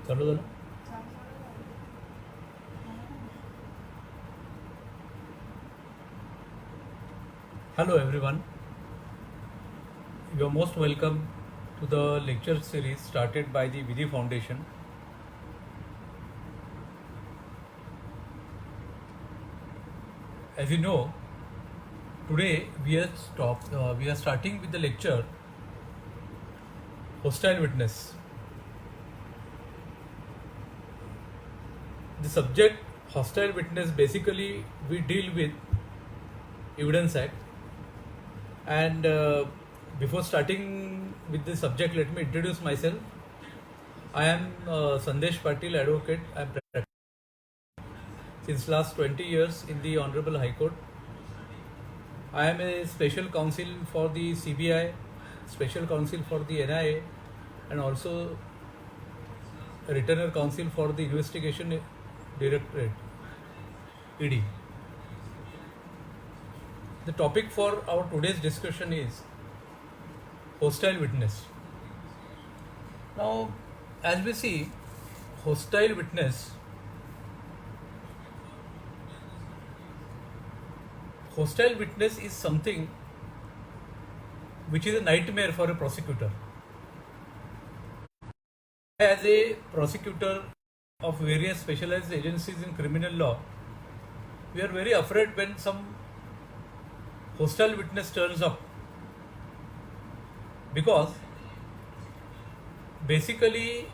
चालू झालं. Hello everyone, you are most welcome to the lecture series started by the Vidhi Foundation. As you know, today we are starting with the lecture Hostile Witness. The subject Hostile Witness, basically we deal with Evidence Act. And before starting with the subject, let me introduce myself. I am Sandesh Patil, advocate. I am practicing since last 20 years in the Honorable High Court. I am a special counsel for the CBI, special counsel for the NIA, and also a retainer counsel for the Investigation Directorate, ED. The topic for our today's discussion is hostile witness. Now, as we see, hostile witness is something which is a nightmare for a prosecutor. As a prosecutor of various specialized agencies in criminal law, we are very afraid when some hostile witness turns up, because basically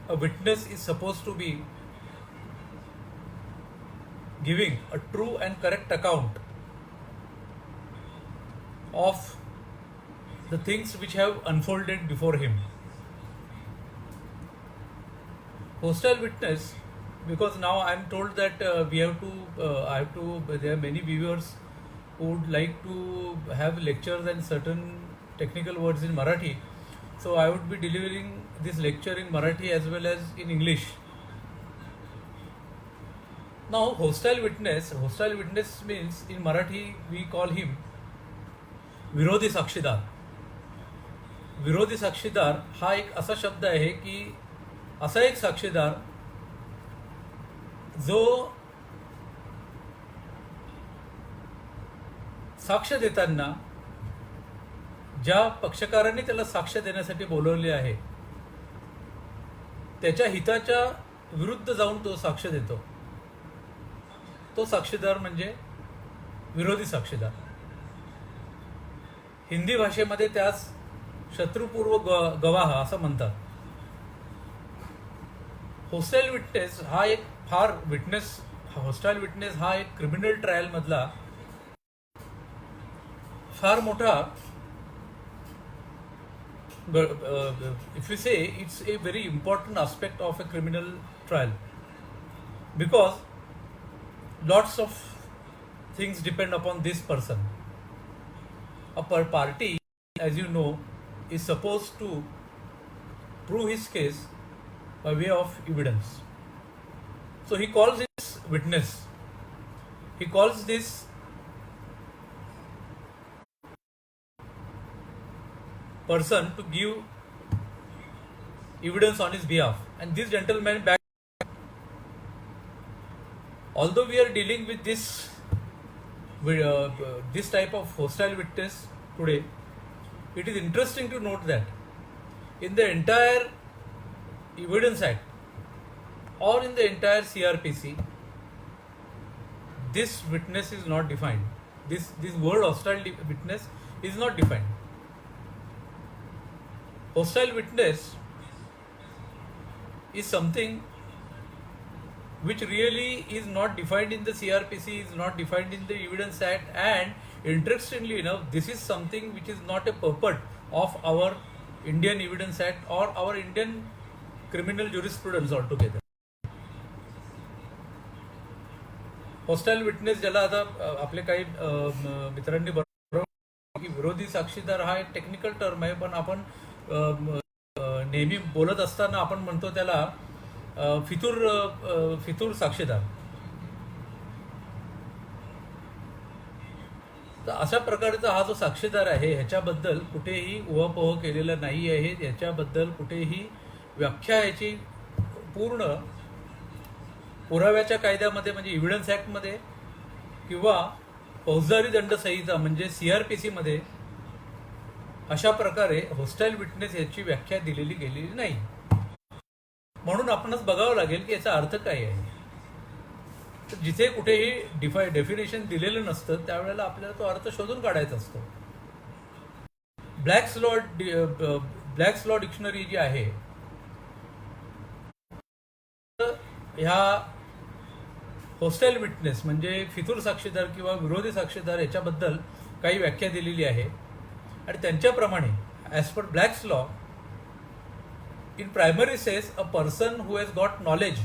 a witness is supposed to be giving a true and correct account of the things which have unfolded before him. Hostile witness, because now I am told that there are many viewers who would like to have lectures and certain technical words in Marathi. So I would be delivering this lecture in Marathi as well as in English. Now, hostile witness means in Marathi we call him विरोधी साक्षीदार. विरोधी साक्षीदार हा एक असा शब्द आहे की असा एक साक्षीदार जो साक्ष देताना ज्या पक्षकारांनी त्याला साक्ष देण्यासाठी बोलवले आहे त्याच्या हिताच्या विरुद्ध जाऊन तो साक्ष देतो, तो साक्षीदार म्हणजे विरोधी साक्षीदार. हिंदी भाषेमध्ये त्यास शत्रुपूर्व गवाह असं म्हणतात. हॉस्टाईल विटनेस हा एक हॉस्टाईल विटनेस हा एक क्रिमिनल ट्रायल मधला फार मोठा, if you say, it's a very important aspect of a criminal trial, because lots of things depend upon this person. A party, as you know, is supposed to prove his case by way of evidence. So he calls this witness. He calls this person to give evidence on his behalf. And this gentleman back. Although we are dealing with this type of hostile witness today, it is interesting to note that in the entire Evidence Act or in the entire CRPC, this witness is not defined. This word hostile witness is not defined. Hostile witness is something which really is not defined in the CRPC, is not defined in the Evidence Act, and interestingly enough, this is something which is not a purport of our Indian Evidence Act or our Indian criminal jurisprudence altogether. Hostile witness ज्याला आता आपले काही मित्रांनी बरोबर की विरोधी साक्षीदार हा एक टेक्निकल टर्म आहे, पण आपण नेहमी बोलत असताना आपण म्हणतो त्याला फितूर साक्षीदार. तर अशा प्रकारचा हा जो साक्षीदार आहे ह्याच्याबद्दल कुठेही उहापोह केलेला नाही आहे, याच्याबद्दल कुठेही व्याख्या याची पूर्ण पुराव्याच्या कायद्यामध्ये म्हणजे एव्हिडन्स ॲक्टमध्ये किंवा फौजदारी दंड संहिता म्हणजे CRPC मध्ये अशा प्रकारे हॉस्टाईल विटनेस याची व्याख्या दिलेली गेलेली नाही. म्हणून आपणच बघावं लागेल की याचा अर्थ काय आहे. तर जिथे कुठेही डेफिनेशन दिलेलं नसतं त्यावेळेला आपल्याला तो अर्थ शोधून काढायचा असतो. ब्लॅक्स लॉ डिक्शनरी जी आहे ह्या हॉस्टाईल विटनेस म्हणजे फितूर साक्षीदार किंवा विरोधी साक्षीदार याच्याबद्दल काही व्याख्या दिलेली आहे. आणि त्यांच्याप्रमाणे as per Black's law in primary says a person who has got knowledge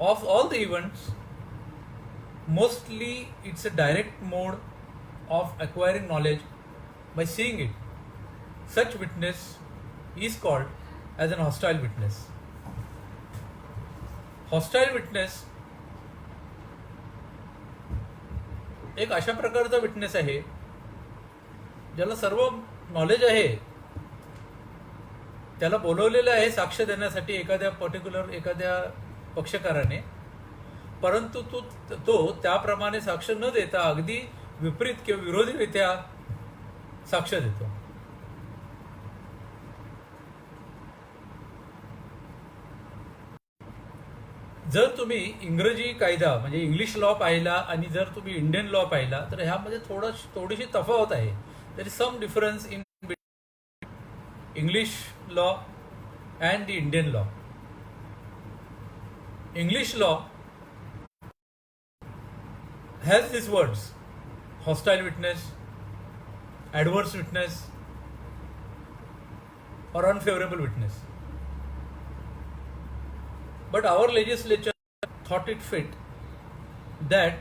of all the events, mostly it's a direct mode of acquiring knowledge by seeing it. Such witness is called as an hostile witness. Hostile witness एक अशा प्रकारचा witness आहे ज्याला सर्व knowledge आहे, त्याला बोलवलेलं आहे साक्ष देण्यासाठी एखाद्या पक्षकाराने, परंतु तो त्याप्रमाणे साक्ष न देता अगदी विपरीत किंवा विरोधीरित्या साक्ष देतो. जर तुम्ही इंग्रजी कायदा म्हणजे इंग्लिश लॉ पाहिला आणि जर तुम्ही इंडियन लॉ पाहिला तर ह्यामध्ये थोडीशी तफावत आहे. There is some difference in English law and the Indian law. English law has these words: hostile witness, adverse witness, or unfavorable witness. But our legislature thought it fit that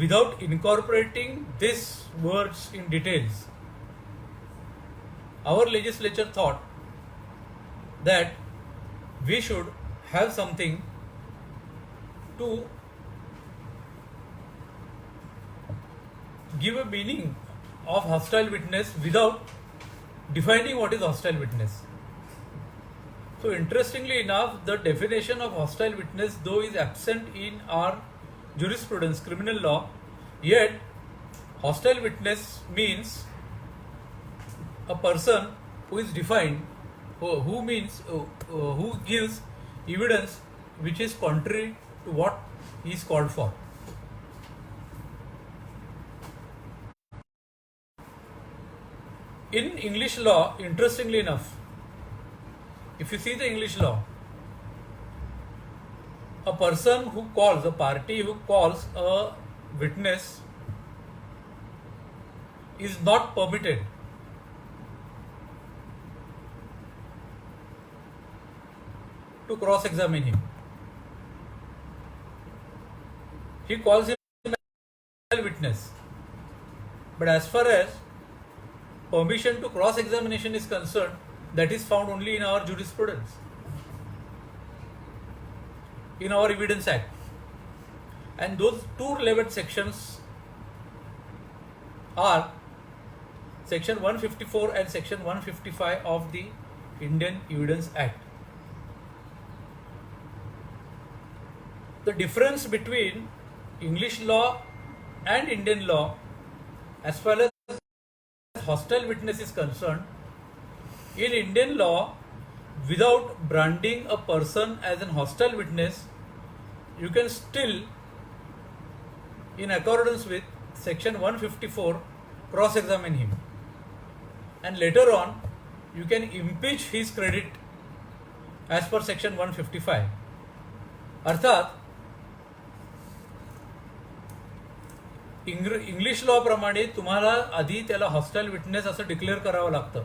without incorporating these words in details, our legislature thought that we should have something to give a meaning of hostile witness without defining what is hostile witness. So interestingly enough, the definition of hostile witness though is absent in our jurisprudence, criminal law, yet hostile witness means a person who is defined, who gives evidence which is contrary to what he is called for. In English law, interestingly enough, if you see the English law, a party who calls a witness is not permitted to cross-examine him. He calls him a witness. But as far as permission to cross-examination is concerned, that is found only in our jurisprudence, in our Evidence Act. And those two relevant sections are Section 154 and Section 155 of the Indian Evidence Act. The difference between English law and Indian law as far as hostile witness is concerned, in Indian law, without branding a person as an hostile witness, you can still, in accordance with Section 154, cross-examine him. And later on, you can impeach his credit as per Section 155. अर्थात English law प्रमाणे तुम्हाला आधी त्याला hostile witness असं declare करावं लागतं.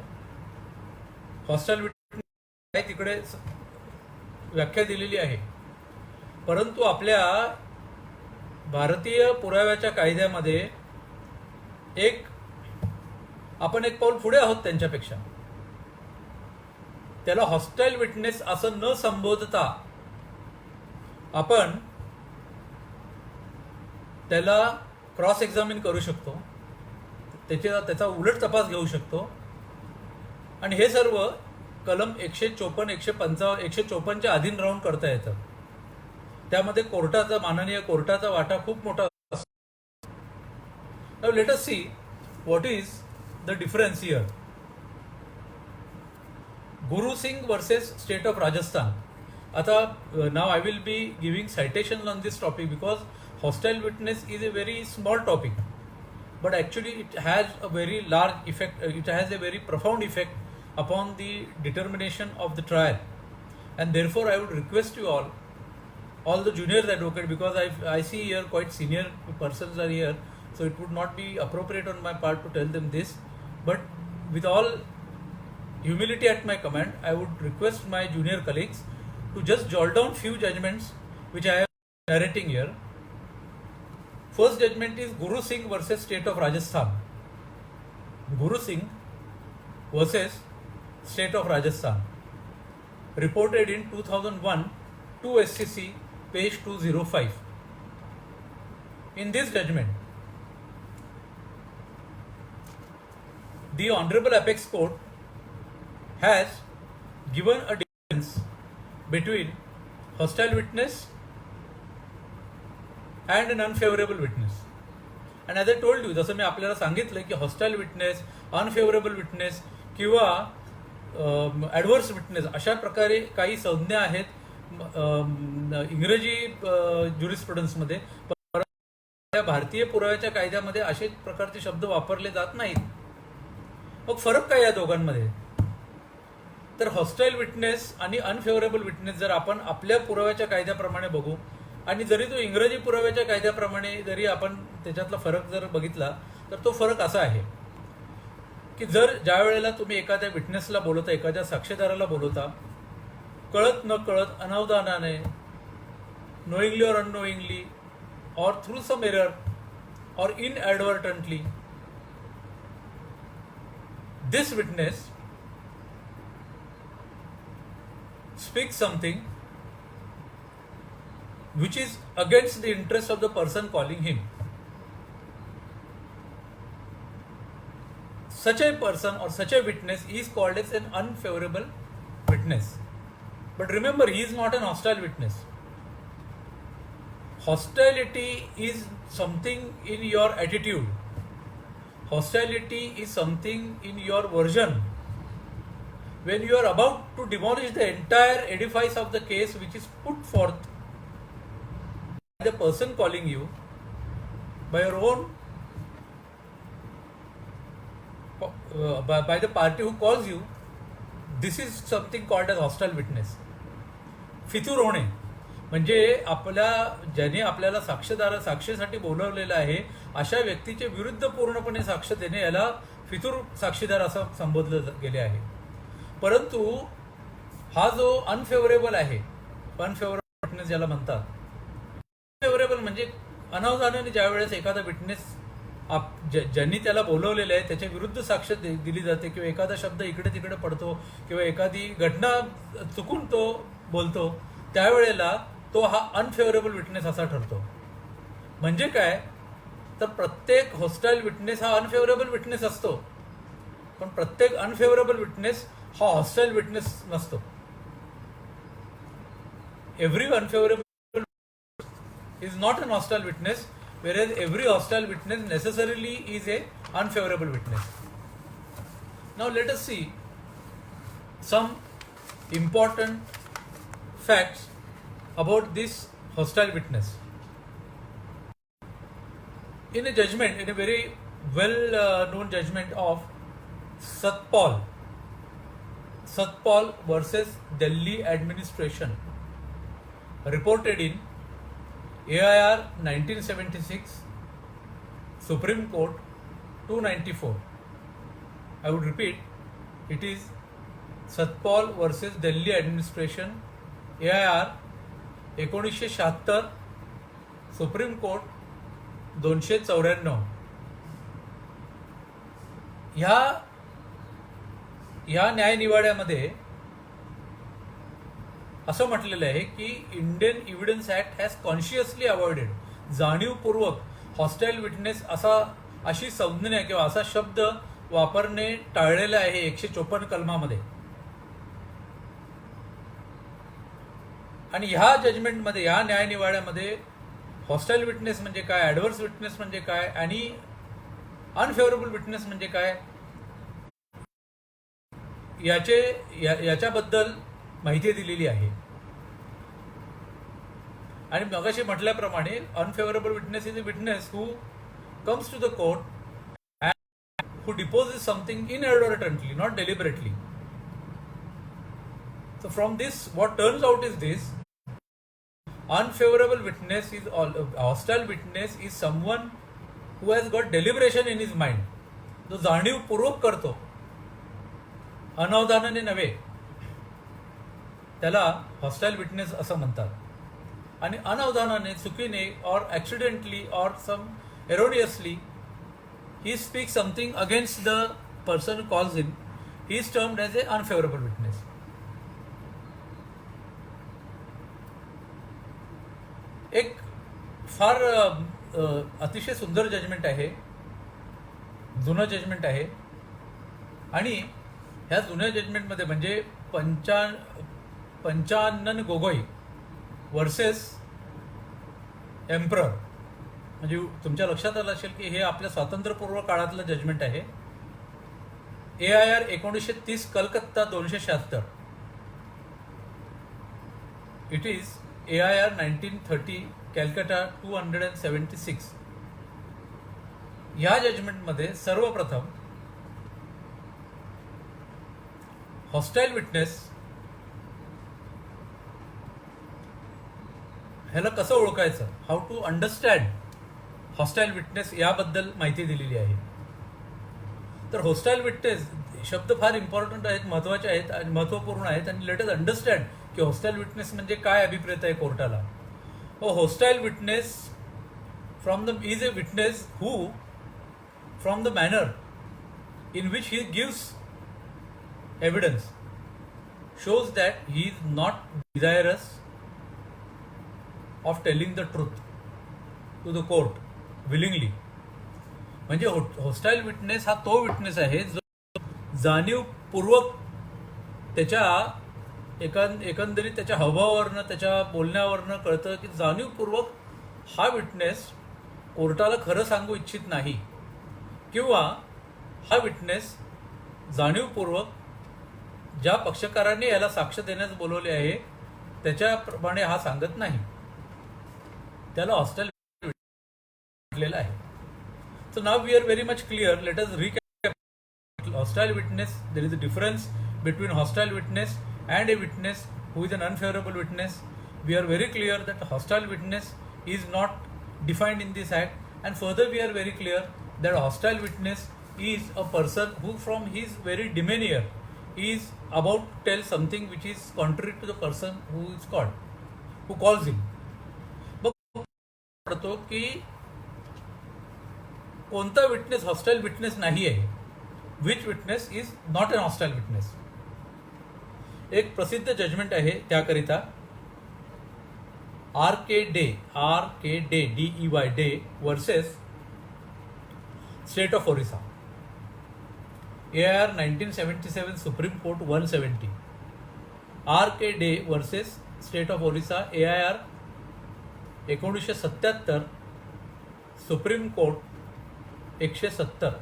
हॉस्टाईल witness काय तिकडे व्याख्या दिलेली आहे, परंतु आपल्या भारतीय पुराव्याच्या कायद्यामध्ये आपण एक पाऊल पुढे आहोत त्यांच्यापेक्षा. त्याला हॉस्टाईल विटनेस असं न संबोधता आपण त्याला क्रॉस एक्झामिन करू शकतो, त्याचा उलट तपास घेऊ शकतो. आणि हे सर्व कलम 154, 155, 154च्या अधीन राहून करता येतं. त्यामध्ये कोर्टाचा, माननीय कोर्टाचा वाटा खूप मोठा असतो. Now let us see what is the difference here. Guru Singh versus state of Rajasthan. आता now I will be giving citation on this topic because hostile witness is a very small topic, but actually it has a very large effect, it has a very profound effect upon the determination of the trial. And therefore I would request you all the juniors advocate, because I see here quite senior persons are here, so it would not be appropriate on my part to tell them this, but with all humility at my command, I would request my junior colleagues to just jot down few judgments which I am narrating here. First judgment is Guru Singh versus State of Rajasthan. Guru Singh versus State of Rajasthan, reported in 2001 to SCC, page 205. In this judgment, the Honorable Apex Court has given a difference between hostile witness and an unfavorable witness. And as I told you, जसं मी आपल्याला सांगितलं की हॉस्टाईल witness, unfavourable witness किंवा adverse witness अशा प्रकारे काही संज्ञा आहेत इंग्रजी ज्युरिस्प्रुडन्समध्ये. भारतीय पुराव्याच्या कायद्यामध्ये असे प्रकारचे शब्द वापरले जात नाहीत. मग फरक काय या दोघांमध्ये? तर हॉस्टाईल विटनेस आणि अनफेवरेबल विटनेस जर आपण आपल्या पुराव्याच्या कायद्याप्रमाणे बघू, आणि जरी तो इंग्रजी पुराव्याच्या कायद्याप्रमाणे जरी आपण त्याच्यातला फरक जर बघितला, तर तो फरक असा आहे की जर ज्या वेळेला तुम्ही एखाद्या विटनेसला बोलवता, एखाद्या साक्षीदाराला बोलवता, कळत न कळत, अनावधानाने, नोईंगली और अननोईंगली, और थ्रू सम एरर, और इनएडवर्टंटली, this witness speaks something which is against the interest of the person calling him. Such a person or such a witness is called as an unfavorable witness. But remember, he is not an hostile witness. Hostility is something in your attitude. Hostility is something in your version. When you are about to demolish the entire edifice of the case which is put forth by the person calling you, by your own, by the party who calls you, this is something called as hostile witness. फितूर होणे म्हणजे ज्याने आपल्याला साक्षीसाठी बोलवलेलं आहे अशा व्यक्तीचे विरुद्ध पूर्णपणे साक्ष देणे याला फितूर साक्षीदार असं संबोधलं गेले आहे. परंतु हा जो अनफेवरेबल आहे, अनफेवरेबल विटनेस ज्याला म्हणतात, अनफेवरेबल म्हणजे अनावधानाने ज्या वेळेस एखादा विटनेस ज्यांनी त्याला बोलवलेलं आहे त्याच्या विरुद्ध साक्ष दिली जाते, किंवा एखादा शब्द इकडे तिकडे पडतो, किंवा एखादी घटना चुकून तो बोलतो, त्यावेळेला तो हा अनफेवरेबल विटनेस असा ठरतो. म्हणजे काय, तर प्रत्येक हॉस्टाईल विटनेस हा अनफेवरेबल विटनेस असतो, पण प्रत्येक अनफेवरेबल विटनेस हा हॉस्टाईल विटनेस नसतो. Every unfavourable is not an hostile witness, whereas every hostile witness necessarily is a unfavorable witness. Now let us see some important facts about this hostile witness. In a judgment, in a very well known judgment of Satpal versus Delhi administration, reported in AIR 1976, Supreme Court 294. I would repeat, it is Satpal versus Delhi administration, AIR 1976, Supreme Court 294. ह्या न्यायनिवाड्यामध्ये असं म्हटलेलं आहे की Indian evidence act has consciously avoided, जाणीवपूर्वक हॉस्टाईल witness अशी संज्ञा किंवा असा शब्द वापरणे टाळलेलं आहे 154 कलमामध्ये. आणि ह्या जजमेंटमध्ये, ह्या न्यायनिवाड्यामध्ये हॉस्टाईल विटनेस म्हणजे काय, ॲडव्हर्स विटनेस म्हणजे काय आणि अनफेवरेबल विटनेस म्हणजे काय याच्याबद्दल माहिती दिलेली आहे. आणि मगाशी म्हटल्याप्रमाणे unfavourable witness is a witness who comes to the court and who deposes something inadvertently, not deliberately. So from this, what turns out is this: unfavorable witness is hostile witness is someone who has got deliberation in his mind. जो जाणीवपूर्वक करतो, अनावधानाने नव्हे, त्याला hostile witness असं म्हणतात. आणि अनावधानाने, चुकीने, और ॲक्सिडेंटली और सम erroneously he speaks something against the person who calls him, he is termed as a unfavorable witness. एक फार अतिशय सुंदर जजमेंट आहे, जुनं जजमेंट आहे. आणि ह्या जुन्या जजमेंटमध्ये म्हणजे पंचानन गोगोई वर्सेस एम्परर, म्हणजे तुमच्या लक्षात आलं असेल की हे आपल्या स्वातंत्र्यपूर्व काळातलं जजमेंट आहे. AIR 1930 Calcutta 276. It is AIR 1930 Calcutta 276. या जजमेंटमध्ये सर्वप्रथम हॉस्टाईल विटनेस ह्याला कसं ओळखायचं, हाऊ टू अंडरस्टँड हॉस्टाईल विटनेस याबद्दल माहिती दिलेली आहे. तर हॉस्टाईल विटनेस शब्द फार इम्पॉर्टंट आहेत, महत्त्वाचे आहेत आणि महत्त्वपूर्ण आहेत. आणि लेट अस अंडरस्टँड की हॉस्टाईल विटनेस म्हणजे काय अभिप्रेत आहे कोर्टाला. हॉस्टाईल witness is a witness who, from the manner in which he gives evidence, shows that he is not desirous of telling the truth to the court willingly. म्हणजे हॉस्टाईल witness हा तो witness आहे जो जाणीवपूर्वक त्याच्या एकंदरीत त्याच्या हावभावावरनं, त्याच्या बोलण्यावरनं कळतं की जाणीवपूर्वक हा विटनेस कोर्टाला खरं सांगू इच्छित नाही, किंवा हा विटनेस जाणीवपूर्वक ज्या पक्षकाराने याला साक्ष देण्यास बोलवले आहे त्याच्याप्रमाणे हा सांगत नाही, त्याला हॉस्टाईल म्हटलेलं आहे. So now we are very much clear. Let us recap. Hostile witness, there is a difference between hostile witness and a witness who is an unfavorable witness. We are very clear that hostile witness is not defined in this act, and further we are very clear that hostile witness is a person who from his very demeanor is about to tell something which is contrary to the person who is called, who calls him. पडतो की कोणता witness hostile witness नाही आहे, which witness is not an hostile witness. एक प्रसिद्ध judgment आहे त्याकरिता RK Dey DEY Dey versus state of Orissa. AIR 1977 supreme court 170. RK Dey versus state of Orissa AIR 1977 supreme court 170.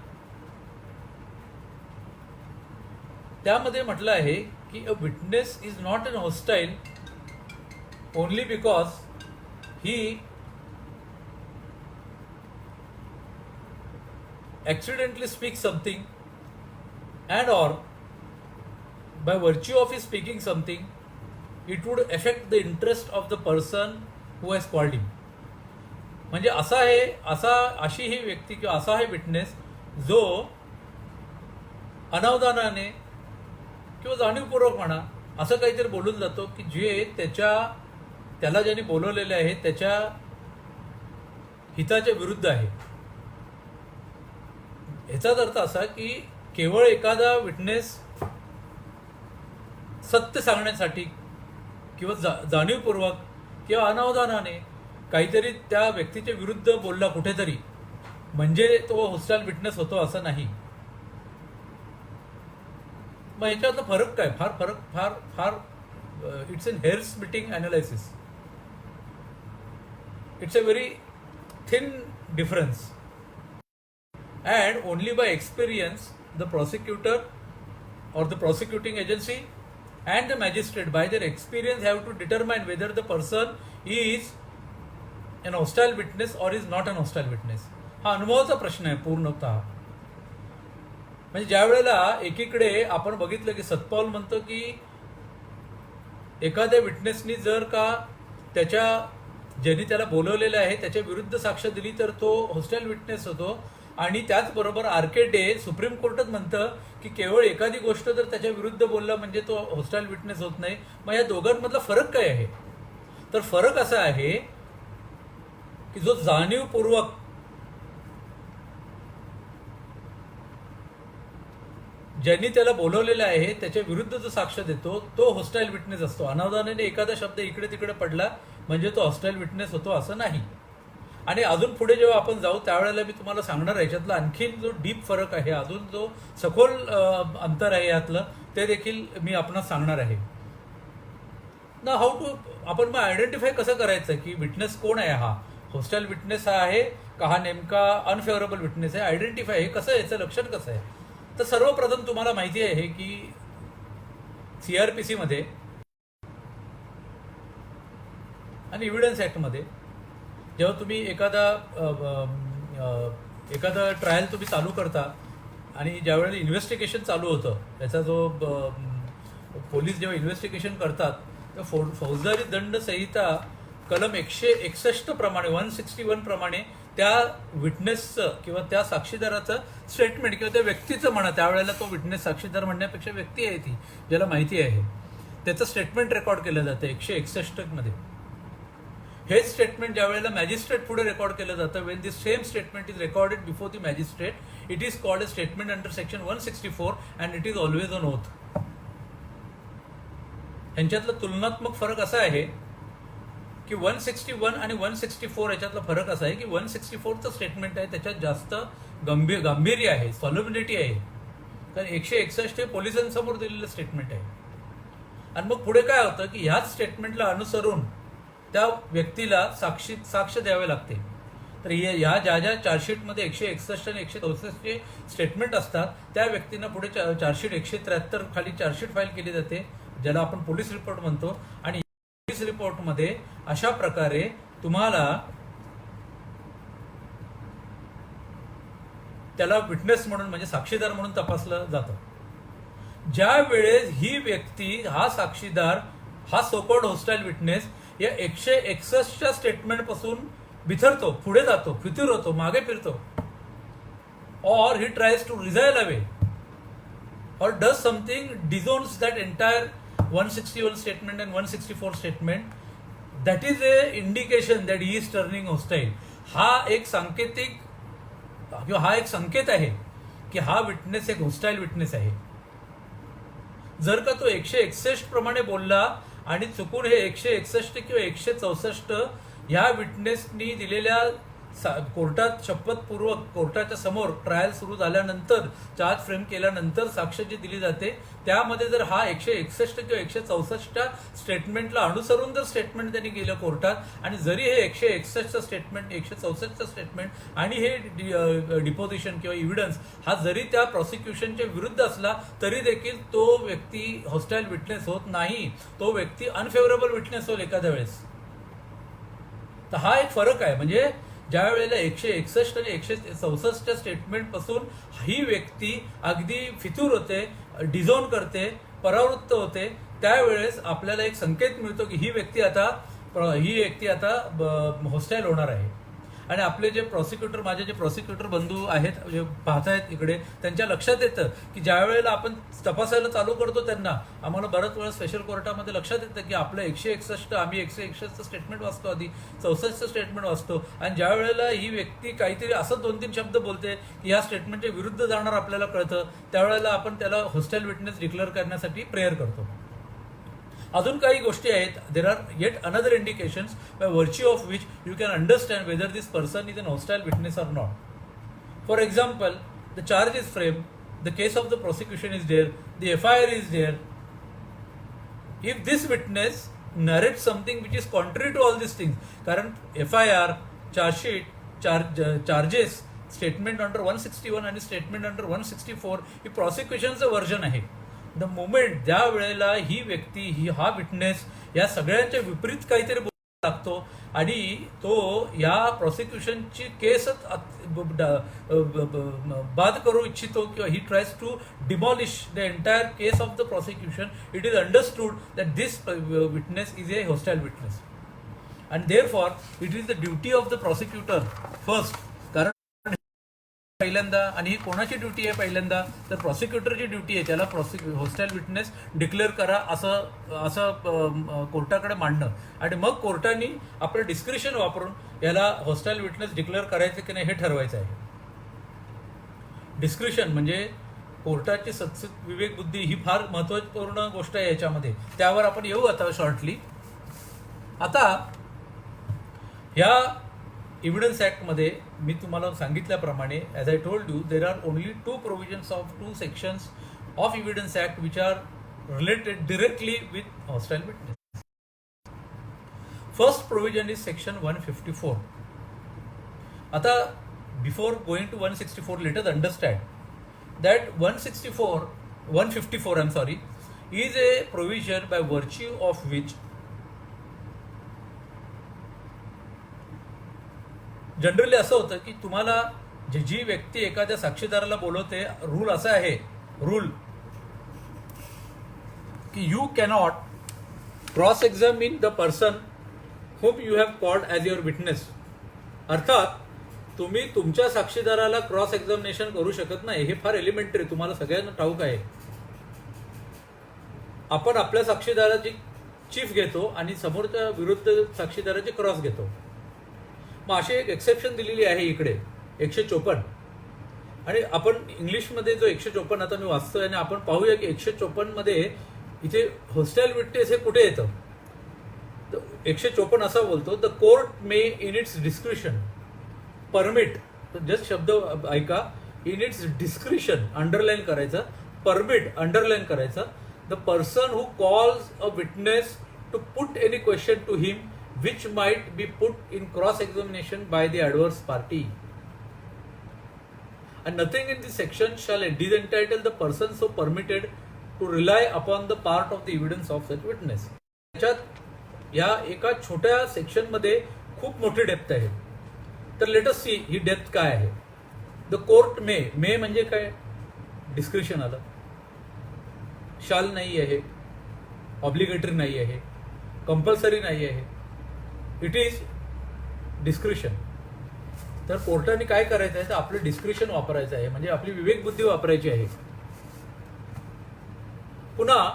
त्यामध्ये म्हटलं आहे की a witness is not an hostile only because he accidentally speaks something and or by virtue of his speaking something it would affect the interest of the person who has called him. म्हणजे अशी ही व्यक्ती किंवा असा हे witness जो अनावधानाने किंवा जाणीवपूर्वक म्हणा असं काहीतरी बोलून जातो की जे त्याला ज्यांनी बोलवलेले आहे त्याच्या हिताच्या विरुद्ध आहे. ह्याचाच अर्थ असा की केवळ एखादा विटनेस सत्य सांगण्यासाठी किंवा जाणीवपूर्वक किंवा अनावधानाने काहीतरी त्या व्यक्तीच्या विरुद्ध बोलला कुठेतरी म्हणजे तो हॉस्टाईल विटनेस होतो असं नाही. मग ह्याच्यातला फरक काय? फार it's in hair splitting analysis. It's a very thin difference, and only by experience the prosecutor or the prosecuting agency and the magistrate by their experience have to determine whether the person is an hostile witness or is not an hostile witness. हा अनुभवाचा प्रश्न आहे पूर्णतः. म्हणजे ज्या वेळेला एकीकडे आपण बघितलं की सतपाल म्हणतो की एखाद्या विटनेसनी जर का त्याच्या ज्यांनी त्याला बोलवलेलं आहे त्याच्या विरुद्ध साक्ष दिली तर तो हॉस्टाईल विटनेस होतो, आणि त्याचबरोबर आर.के. डे सुप्रीम कोर्टच म्हणतं की केवळ एखादी गोष्ट जर त्याच्या विरुद्ध बोलला म्हणजे तो हॉस्टाईल विटनेस होत नाही. मग या दोघांमधला फरक काय आहे? तर फरक असा आहे की जो जाणीवपूर्वक ज्यांनी त्याला बोलवलेलं आहे त्याच्या विरुद्ध जो साक्ष देतो तो हॉस्टाईल विटनेस असतो. अनावधानाने एखादा शब्द इकडे तिकडे पडला म्हणजे तो हॉस्टाईल विटनेस होतो असं नाही. आणि अजून पुढे जेव्हा आपण जाऊ त्यावेळेला मी तुम्हाला सांगणार आहे याच्यातला आणखीन जो डीप फरक आहे, अजून जो सखोल अंतर आहे यातलं, ते देखील मी आपणास सांगणार आहे ना. हाऊ टू आपण मग आयडेंटिफाय कसं करायचं की विटनेस कोण आहे, हा हॉस्टाईल विटनेस आहे का हा नेमका अनफेवरेबल विटनेस आहे. आयडेंटिफाय हे कसं, याचं लक्षण कसं आहे? तर सर्वप्रथम तुम्हाला माहिती आहे की CRPC मध्ये आणि इव्हिडन्स ॲक्टमध्ये जेव्हा तुम्ही एखादा ट्रायल तुम्ही चालू करता आणि ज्यावेळेला इन्व्हेस्टिगेशन चालू होतं, त्याचा जो पोलीस जेव्हा इन्व्हेस्टिगेशन करतात तेव्हा फौजदारी दंड संहिता कलम 161 प्रमाणे 161 प्रमाणे त्या विटनेसचं किंवा त्या साक्षीदाराचं स्टेटमेंट किंवा त्या व्यक्तीचं म्हणा, त्यावेळेला तो विटनेस साक्षीदार म्हणण्यापेक्षा व्यक्ती आहे ती ज्याला माहिती आहे त्याचं स्टेटमेंट रेकॉर्ड केलं जातं 161 मध्ये. हे स्टेटमेंट ज्या वेळेला मॅजिस्ट्रेट पुढे रेकॉर्ड केलं जातं, Wien this same statement is recorded before the magistrate, it is called a statement under section 164 and it is always on oath. यांच्यातला तुलनात्मक फरक असा आहे की 161 आणि 164 याच्यातला फरक असा आहे की 164चं स्टेटमेंट आहे त्याच्यात जास्त गांभीर्य आहे, सॉलिबिलिटी आहे, कारण 161 हे पोलिसांसमोर दिलेलं स्टेटमेंट आहे. आणि मग पुढे काय होतं की ह्याच स्टेटमेंटला अनुसरून त्या व्यक्तीला साक्ष द्यावे लागते. तर ह्या ज्या चार्जशीटमध्ये 161 आणि 164 स्टेटमेंट असतात त्या व्यक्तींना पुढे चार्जशीट 173 खाली चार्जशीट फाईल केली जाते, ज्याला आपण पोलीस रिपोर्ट म्हणतो. आणि पोलीस रिपोर्टमध्ये अशा प्रकारे तुम्हाला त्याला विटनेस म्हणून म्हणजे साक्षीदार म्हणून तपासलं जातं. ज्या वेळेस ही व्यक्ती, हा साक्षीदार, हा सोकॉल्ड हॉस्टाईल विटनेस या 161च्या स्टेटमेंट पासून बिथरतो, पुढे जातो, फितूर होतो, मागे फिरतो, or he tries to resile away or does something disowns that entire 161 statement and 164 statement, that is a indication that he is turning hostile. हा एक सांकेतिक किंवा हा एक संकेत आहे की हा विटनेस एक हॉस्टाईल विटनेस आहे. जर का तो 161 प्रमाणे बोलला आणि चुकून हे 161 किंवा 164 ह्या विटनेसनी दिलेल्या कोर्टात शपथपूर्वक कोर्टाच्या समोर ट्रायल सुरू झाल्यानंतर, चार्ज फ्रेम केल्यानंतर साक्ष जी दिली जाते त्यामध्ये जर हा 161 किंवा 164 स्टेटमेंटला अनुसरून जर स्टेटमेंट त्यांनी केलं कोर्टात आणि जरी हे 161चं स्टेटमेंट 164चं स्टेटमेंट आणि हे डिपोजिशन किंवा इव्हिडन्स हा जरी त्या प्रॉसिक्युशनच्या विरुद्ध असला तरी देखील तो व्यक्ती हॉस्टाईल विटनेस होत नाही, तो व्यक्ती अनफेवरेबल विटनेस होईल एखाद्या वेळेस. तर हा एक फरक आहे. म्हणजे ज्या वेळेला 161 आणि 164 स्टेटमेंट पासून ही व्यक्ती अगदी फितूर होते, डिझोन करते, परावृत्त होते, त्यावेळेस आपल्याला एक संकेत मिळतो की ही व्यक्ती आता हॉस्टाईल होणार आहे. आणि आपले जे प्रॉसिक्युटर, माझे जे प्रॉसिक्युटर बंधू आहेत जे पाहतायत इकडे, त्यांच्या लक्षात येतं की ज्या वेळेला आपण तपासायला चालू करतो त्यांना आम्हाला बऱ्याच वेळा स्पेशल कोर्टामध्ये लक्षात येतं की आपलं 161 आम्ही 161चं स्टेटमेंट वाचतो, आधी 64चं स्टेटमेंट वाचतो, आणि ज्या वेळेला ही व्यक्ती काहीतरी असं 2-3 शब्द बोलते की या स्टेटमेंटच्या विरुद्ध जाणार आपल्याला कळतं, त्यावेळेला आपण त्याला हॉस्टाईल विटनेस डिक्लेअर करण्यासाठी प्रेयर करतो. अजून काही गोष्टी आहेत. There are yet another indications by virtue of which you can understand whether this person is an hostile witness or not. For example, the charge is frame, the case of the prosecution is there, the FIR is there, if this witness narrates something which is contrary to all these things, कारण FIR, charge sheet, charges, statement under 161 आणि statement under 164 ही प्रॉसिक्युशनचं version आहे. The moment ज्या वेळेला ही व्यक्ती हा witness या सगळ्यांच्या विपरीत काहीतरी बोलायला लागतो आणि तो या प्रॉसिक्युशनची केसच बाद करू इच्छितो किंवा he tries to demolish the entire case of the prosecution, it is understood that this witness is a hostile witness and therefore it is the duty of the prosecutor first. कारण पहिल्यांदा, आणि ही कोणाची ड्युटी आहे पहिल्यांदा तर प्रॉसिक्युटरची duty आहे, त्याला hostile witness declare करा असं कोर्टाकडे मांडणं आणि मग कोर्टाने आपलं डिस्क्रिशन वापरून याला हॉस्टाईल विटनेस डिक्लेअर करायचं की नाही हे ठरवायचं आहे. डिस्क्रिशन म्हणजे कोर्टाची सत्सत विवेक बुद्धी ही फार महत्त्वपूर्ण गोष्ट आहे याच्यामध्ये, त्यावर आपण येऊ आता शॉर्टली. आता ह्या एव्हिडन्स ॲक्टमध्ये मी तुम्हाला सांगितल्याप्रमाणे as I told you there are only 2 provisions of 2 sections of evidence act which are related directly with hostile witness. First provision is section 154. आता before going to 164 let us understand that 154 is a provision by virtue of which generally असं होतं की तुम्हाला जी व्यक्ती एखाद्या साक्षीदाराला बोलवते, rule असा आहे की you cannot cross examine the person whom you have called as your witness. अर्थात तुम्ही तुमच्या साक्षीदाराला क्रॉस एक्झामिनेशन करू शकत नाही, हे फार एलिमेंटरी तुम्हाला सगळ्यांना ठाऊक आहे. आपण आपल्या साक्षीदाराची चीफ घेतो आणि समोरच्या विरुद्ध साक्षीदाराची क्रॉस घेतो. मग अशी एक एक्सेप्शन दिलेली आहे इकडे 154, आणि आपण इंग्लिशमध्ये जो 154 आता मी वाचतोय आणि आपण पाहूया की 154 मध्ये इथे हॉस्टाईल विटनेस हे कुठे येतं. 154 असा बोलतो, the court may in its discretion permit, just शब्द ऐका, इन इट्स डिस्क्रिशन अंडरलाईन करायचं, परमिट अंडरलाईन करायचं, the person who calls a witness to put any question to him which might be put in cross examination by the adverse party, and nothing in this section shall disentitle the person so permitted to rely upon the part of the evidence of such witness. याच्यात या एका छोट्या section मध्ये खूप मोठी depth आहे. तर late us C ही depth काय आहे. द कोर्ट मे म्हणजे काय, डिस्क्रिशन आलं, शाल नाही आहे, ऑब्लिगेटरी नाही आहे, कंपल्सरी नाही आहे, इट इज डिस्क्रिशन. तर कोर्टाने काय करायचं आहे तर आपलं डिस्क्रिशन वापरायचं आहे, म्हणजे आपली विवेक बुद्धी वापरायची आहे. पुन्हा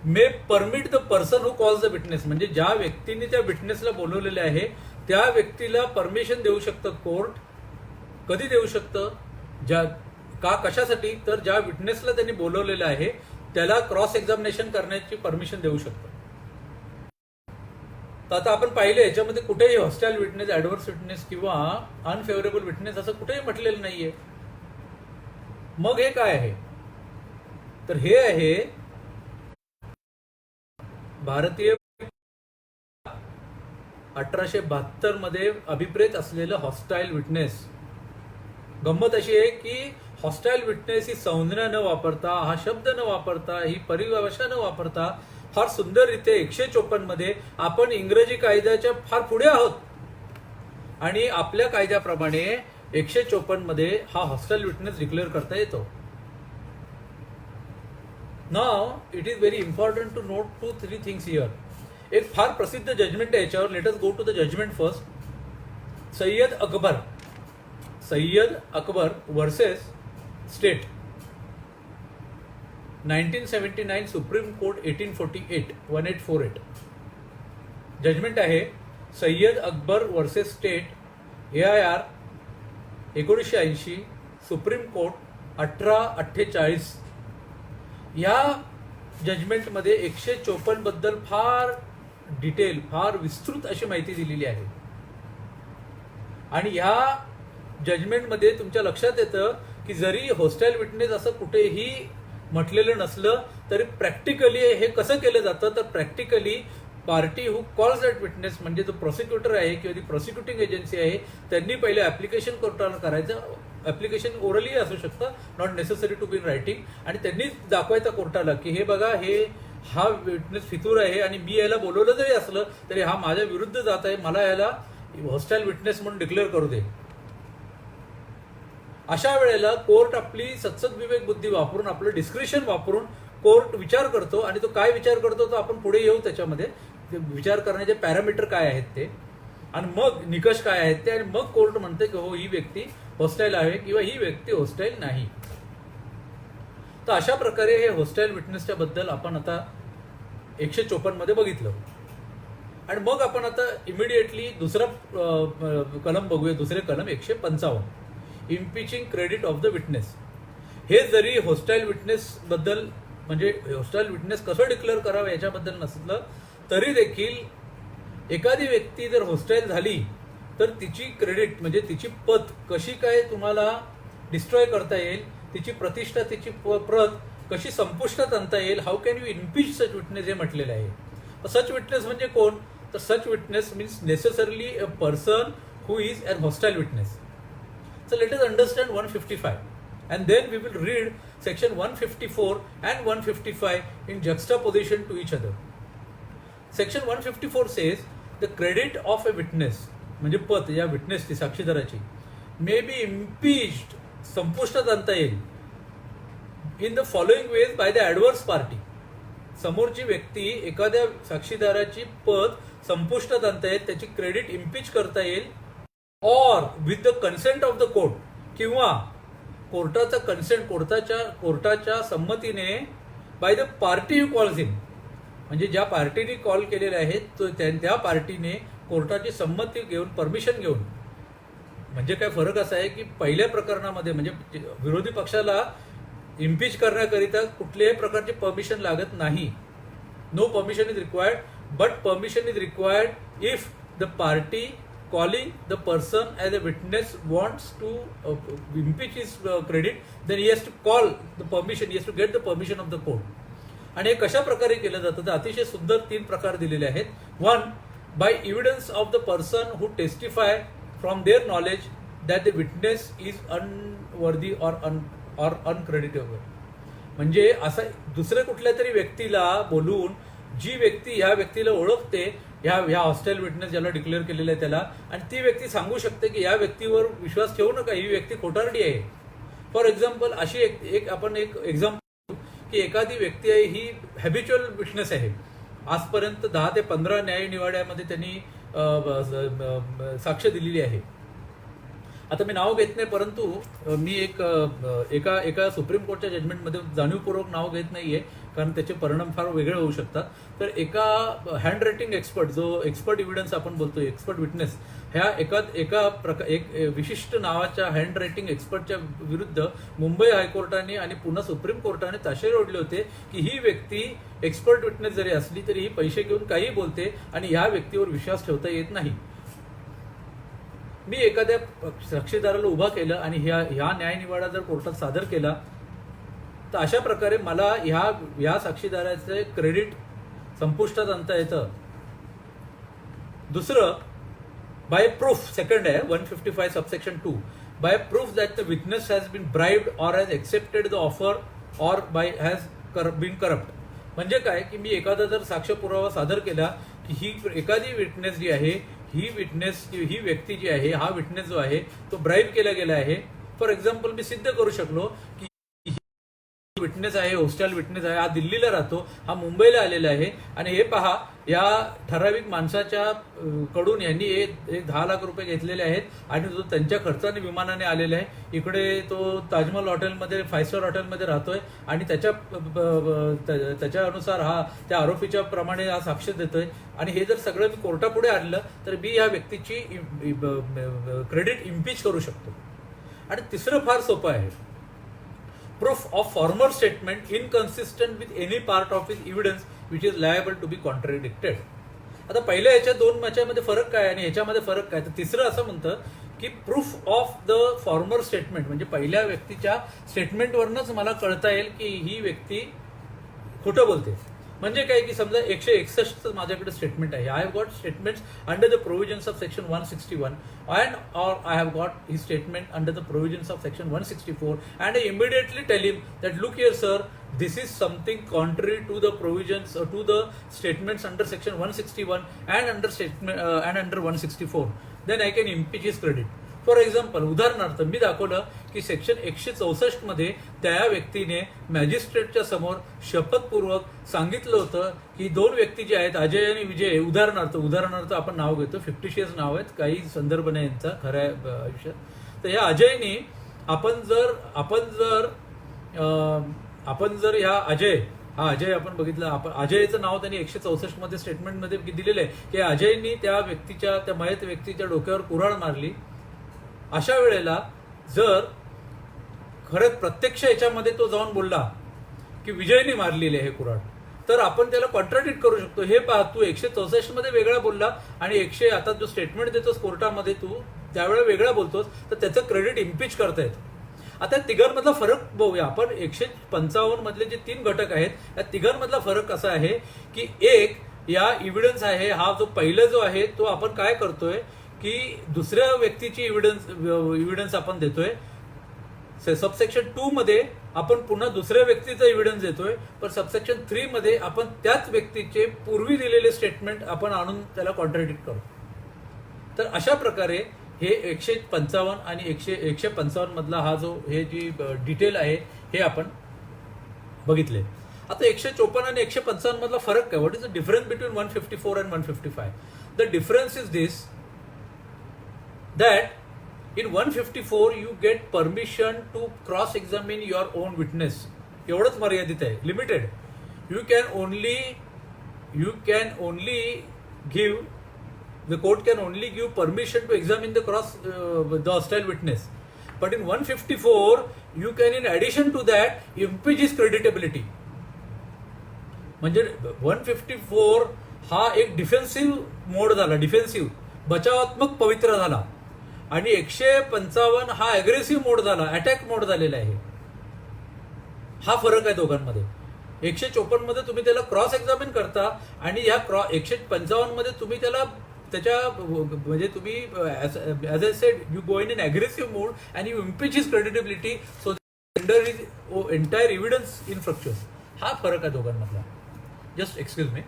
may permit the person who calls the witness, म्हणजे ज्या व्यक्तीने त्या विटनेसला बोलवलेले आहे त्या व्यक्तीला परमिशन देऊ शकतं कोर्ट. कधी देऊ शकतं, कशासाठी, तर ज्या विटनेसला त्यांनी बोलवलेलं आहे त्याला क्रॉस एक्झामिनेशन करण्याची परमिशन देऊ शकतं. तर आता आपण पाहिलं याच्यामध्ये कुठेही हॉस्टाईल विटनेस, ॲडव्हर्स विटनेस किंवा अनफेवरेबल विटनेस असं कुठेही म्हटलेलं नाहीये. मग हे काय आहे तर हे आहे भारतीय 1872 मध्ये अभिप्रेत असलेलं हॉस्टाईल विटनेस. गंमत अशी आहे की हॉस्टाईल विटनेस ही संज्ञा न वापरता, हा शब्द न वापरता, ही परिभाषा न वापरता फार सुंदररीत्या 154 मध्ये आपण इंग्रजी कायद्याच्या फार पुढे आहोत आणि आपल्या कायद्याप्रमाणे 154 मध्ये हा हॉस्टाईल विटनेस डिक्लेअर करता येतो. Now it is very important to note 2-3 things here. एक फार प्रसिद्ध जजमेंट आहे याच्यावर. Let us go to the judgment first. Syed Akbar versus state 1979 supreme court 1848 जजमेंट आहे. Syed Akbar versus state AIR 1980 supreme court 1848. या जजमेंटमध्ये 154 बद्दल फार डिटेल, फार विस्तृत अशी माहिती दिलेली आहे. आणि ह्या जजमेंटमध्ये तुमच्या लक्षात येतं की जरी हॉस्टाईल विटनेस असं कुठेही म्हटलेलं नसलं तरी प्रॅक्टिकली हे कसं केलं जातं तर practically party who calls that witness म्हणजे जो प्रोसिक्युटर आहे किंवा ती प्रोसिक्युटिंग एजन्सी आहे त्यांनी पहिले ॲप्लिकेशन कोर्टाला करायचं. ॲप्लिकेशन ओरली असू शकतं, not necessary to be in writing, आणि त्यांनी दाखवायचं कोर्टाला की हे बघा हा विटनेस फितूर आहे आणि मी याला बोलवलं जरी असलं तरी हा माझ्या विरुद्ध जात आहे, मला याला हॉस्टाईल विटनेस म्हणून डिक्लेअर करू दे. अशा वेळेला कोर्ट आपली सत्सद विवेक बुद्धी वापरून आपलं डिस्क्रिशन वापरून कोर्ट विचार करतो, आणि तो काय विचार करतो तो आपण पुढे येऊ त्याच्यामध्ये. विचार करण्याचे पॅरामीटर काय आहेत ते आणि मग निकष काय आहेत ते, आणि मग कोर्ट म्हणते की हो ही व्यक्ती हॉस्टाईल आहे किंवा ही व्यक्ती हॉस्टाईल नाही. तर अशा प्रकारे हे हॉस्टाईल विटनेसच्या बद्दल आपण आता 154 मध्ये बघितलं. आणि मग आपण आता इमिडिएटली दुसरा कलम बघूया. दुसरे कलम 155 इम्पिचिंग क्रेडिट ऑफ द विटनेस. हे जरी हॉस्टाईल विटनेस बद्दल म्हणजे हॉस्टाईल विटनेस कसं डिक्लेअर करावं याच्याबद्दल नसलं तरी देखील एखादी व्यक्ती जर हॉस्टाईल झाली तर तिची क्रेडिट म्हणजे तिची पत कशी काय तुम्हाला डिस्ट्रॉय करता येईल, तिची प्रतिष्ठा, तिची प्रत कशी संपुष्टात आणता येईल, how can you impeach such witness हे म्हटलेलं आहे. सच विटनेस म्हणजे कोण तर such witness means necessarily a person who is an hostile witness. So let us understand 155 and then we will read section 154 and 155 in juxtaposition to each other. Section 154 says the credit of a witness म्हणजे पत या विटनेसची साक्षीदाराची may be impeached संपुष्टात आणता येईल in the following veg by the adverse party. समोरची व्यक्ती एखाद्या साक्षीदाराची पत संपुष्टात आणता येईल, त्याची क्रेडिट इम्पीच करता येईल or with the consent of the court किंवा कोर्टाचा कन्सेंट कोर्टाच्या संमतीने by the party you calls in म्हणजे ज्या पार्टीने कॉल केलेले आहेत त्या पार्टीने कोर्टाची संमती घेऊन परमिशन घेऊन. म्हणजे काय फरक असा आहे की पहिल्या प्रकरणामध्ये म्हणजे विरोधी पक्षाला इम्पीच करण्याकरिता कुठल्याही प्रकारची परमिशन लागत नाही. No permission is required but permission is required if the party calling the person as a witness wants to impeach his credit, then he has to call the permission, he has to get the permission of the court. आणि हे कशा प्रकारे केलं जातं तर अतिशय सुंदर 3 प्रकार दिलेले आहेत. 1 by evidence of the person who testify from their knowledge that the witness is unworthy or uncreditable. म्हणजे असं दुसऱ्या कुठल्या तरी व्यक्तीला बोलून जी व्यक्ती ह्या व्यक्तीला ओळखते ह्या हॉस्टाईल विटनेस ज्याला डिक्लेअर केलेलं आहे त्याला, आणि ती व्यक्ती सांगू शकते की या व्यक्तीवर विश्वास ठेवू नका, ही व्यक्ती खोटारडी आहे. फॉर एक्झाम्पल अशी आपण एक एक्झाम्पल की एखादी व्यक्ती आहे ही हॅबिच्युअल विटनेस आहे. आजपर्यंत 10 ते 15 न्यायनिवाड्यामध्ये त्यांनी साक्ष दिलेली आहे. आता मी नाव घेत नाही, परंतु मी एका सुप्रीम कोर्टच्या जजमेंटमध्ये जाणीवपूर्वक नाव घेत नाहीये कारण त्याचे परिणाम फार वेगळे होऊ शकतात. तर एका हँड रायटिंग एक्सपर्ट जो एक्सपर्ट एव्हिडन्स आपण बोलतो एक्सपर्ट विटनेस ह्या एक विशिष्ट नावाच्या हँड रायटिंग एक्सपर्टच्या विरुद्ध मुंबई हायकोर्टाने आणि पुन्हा सुप्रीम कोर्टाने ताशेरे ओढले होते की ही व्यक्ती एक्सपर्ट विटनेस जरी असली तरी ही पैसे घेऊन काही बोलते आणि ह्या व्यक्तीवर विश्वास ठेवता येत नाही. मी एखाद्या साक्षीदाराला उभा केलं आणि ह्या न्यायनिवाडा जर कोर्टात सादर केला तर अशा प्रकारे मला ह्या साक्षीदाराचे क्रेडिट संपुष्टात आणता येतं. दुसरं बाय प्रूफ, सेकंड आहे 155 subsection 2, by proof that the witness has been bribed or has accepted the offer or by has been corrupt. म्हणजे काय की मी एखादा जर साक्ष पुरावा सादर केला की ही एखादी विटनेस जी आहे ही व्यक्ती जी आहे हा विटनेस जो आहे तो ब्राइब केला गेला आहे. फॉर एक्झाम्पल मी सिद्ध करू शकलो की विटनेस आहे हॉस्टाईल विटनेस आहे, हा दिल्लीला राहतो, हा मुंबईला आलेला आहे आणि हे पहा या ठराविक माणसाच्या कडून यांनी 10 लाख रुपये घेतलेले आहेत आणि तो त्यांच्या खर्चाने विमानाने आलेला आहे. इकडे तो ताजमहल हॉटेलमध्ये 5 स्टार हॉटेलमध्ये राहतोय आणि त्याच्यानुसार हा त्या आरोपीच्या प्रमाणे हा साक्ष देतोय. आणि हे जर सगळं मी कोर्टापुढे आणलं तर मी या व्यक्तीची क्रेडिट इम्पीच करू शकतो. आणि तिसरं फार सोपं आहे, proof of former statement inconsistent with any part of his evidence which is liable to be contradicted. आता पहिल्या याच्या 2 मध्ये फरक काय आणि ह्याच्यामध्ये फरक काय तर तिसरं असं म्हणतं की proof of the former statement म्हणजे पहिल्या व्यक्तीच्या स्टेटमेंटवरनच मला कळता येईल की ही व्यक्ती खोटं बोलते. म्हणजे काय की समजा 161 माझ्याकडे स्टेटमेंट आहे. I have got statements under the provisions of section 161 and or I have got he statement under the provisions of section 164 and I immediately tell him that look here sir, this is something contrary to the provisions or to the statements under section 161 and under statement and under 164. Then I can impeach his credit. For example, उदाहरणार्थ मी दाखवलं की section 164 मध्ये त्या व्यक्तीने मॅजिस्ट्रेटच्या समोर शपथपूर्वक सांगितलं होतं की दोन व्यक्ती जे आहेत अजय आणि विजय, उदाहरणार्थ आपण नाव घेतो, फिक्टिशियस नाव आहेत, काही संदर्भ नाही यांचा खऱ्या आयुष्यात. तर या अजयने आपण जर ह्या अजय आपण बघितलं, अजयचं नाव त्यांनी 164 मध्ये स्टेटमेंटमध्ये दिलेलं आहे की अजयनी त्या मयत व्यक्तीच्या डोक्यावर कुऱ्हाड मारली. अशा वेळेला जर खरंच प्रत्यक्ष याच्यामध्ये तो जाऊन बोलला की विजयने मारलेले हे कुऱ्हाड, तर आपण त्याला कॉन्ट्राडिक्ट करू शकतो. हे पहा, तू 164 मध्ये वेगळा बोलला आणि आता जो स्टेटमेंट देतोस कोर्टामध्ये तू त्यावेळेला वेगळा बोलतोस, तर त्याचं क्रेडिट इम्पीच करता येतं. आता तिघांमधला फरक बघूया आपण. 155 मधले जे 3 घटक आहेत, या तिघांमधला फरक असा आहे की एक या इव्हिडन्स आहे, हा जो पहिला जो आहे तो आपण काय करतोय की दुसऱ्या व्यक्तीची इव्हिडन्स आपण देतोय. सबसेक्शन 2 मध्ये आपण पुन्हा दुसऱ्या व्यक्तीचा इव्हिडन्स देतोय, पण सबसेक्शन 3 मध्ये आपण त्याच व्यक्तीचे पूर्वी दिलेले स्टेटमेंट आपण आणून त्याला कॉन्ट्राडिक्ट करतो. तर अशा प्रकारे हे 155 आणि 155 मधला हा जो हे जी डिटेल आहे हे आपण बघितले. आता 154 आणि 155 मधला फरक काय? What is the difference between 154 and 155? The difference is this, that in 154 you get permission to cross examine your own witness. एवढंच मर्यादित आहे, limited. You can only give, the court can only give permission to examine the hostile witness. But in 154 you can in addition to that impeach his creditability. म्हणजे 154 हा एक defensive मोड झाला, defensive बचावात्मक पवित्रा झाला, आणि 155 हा अग्रेसिव्ह मोड झाला, अटॅक मोड झालेला आहे. हा फरक आहे दोघांमध्ये. 154 मध्ये तुम्ही त्याला क्रॉस एक्झामिन करता आणि या 155 मध्ये तुम्ही म्हणजे तुम्ही as I said you go in aggressive mode and you impeach his creditability so under is entire evidence in fractures. हा फरक आहे दोघांमधला. Just excuse me.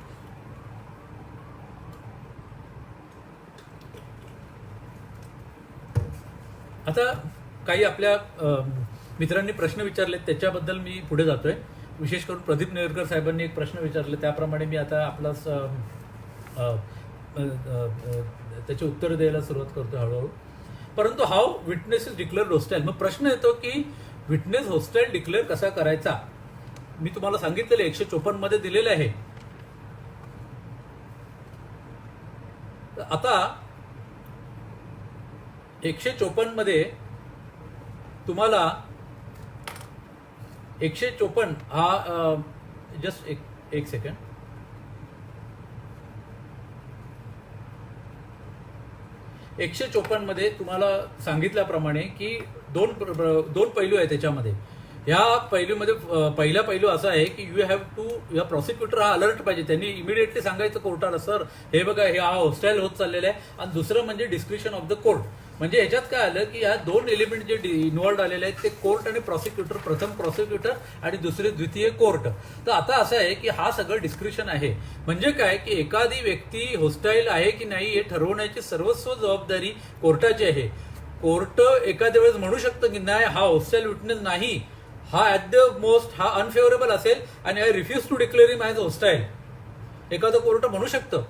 आता काही आपल्या मित्रांनी प्रश्न विचारले, त्याच्याबद्दल मी पुढे जातोय. विशेष करून प्रदीप नेरकर साहेबांनी एक प्रश्न विचारले, त्याप्रमाणे मी आता आपला त्याचे उत्तर द्यायला सुरुवात करतो हळूहळू. परंतु हाऊ विटनेस इज डिक्लेअर्ड होस्टाईल. मग प्रश्न येतो की विटनेस होस्टाईल डिक्लेअर कसा करायचा? मी तुम्हाला सांगितलेलं 154 मध्ये दिलेलं आहे. आता 154 मध्ये तुम्हाला 154 हा जस्ट एक सेकंड. एकशे 154 मध्ये तुम्हाला सांगितल्याप्रमाणे की दोन पैलू आहेत त्याच्यामध्ये. ह्या पैलूमध्ये पहिला पैलू असा आहे की यू हॅव टू, या प्रॉसिक्युटर हा अलर्ट पाहिजे. त्यांनी इमिडिएटली सांगायचं कोर्टाला, सर हे बघा हे हा होस्टाईल होत चाललेला आहे. आणि दुसरं म्हणजे डिस्क्रिप्शन ऑफ द कोर्ट. म्हणजे ह्याच्यात काय आलं की ह्या दोन एलिमेंट जे इन्व्हॉल्ड आलेले आहेत ते कोर्ट आणि प्रॉसिक्युटर, प्रथम प्रॉसिक्युटर आणि दुसरे द्वितीय कोर्ट. तर आता असं आहे की हा सगळं डिस्क्रिप्शन आहे. म्हणजे काय की एखादी व्यक्ती होस्टाईल आहे की नाही हे ठरवण्याची सर्वस्व जबाबदारी कोर्टाची आहे. कोर्ट एखाद्या वेळेस म्हणू शकतं की नाही हा होस्टाईल विटनेस नाही, हा ॲट द मोस्ट हा अनफेवरेबल असेल आणि I refuse to declare him as hostile. एखादं कोर्ट म्हणू शकतं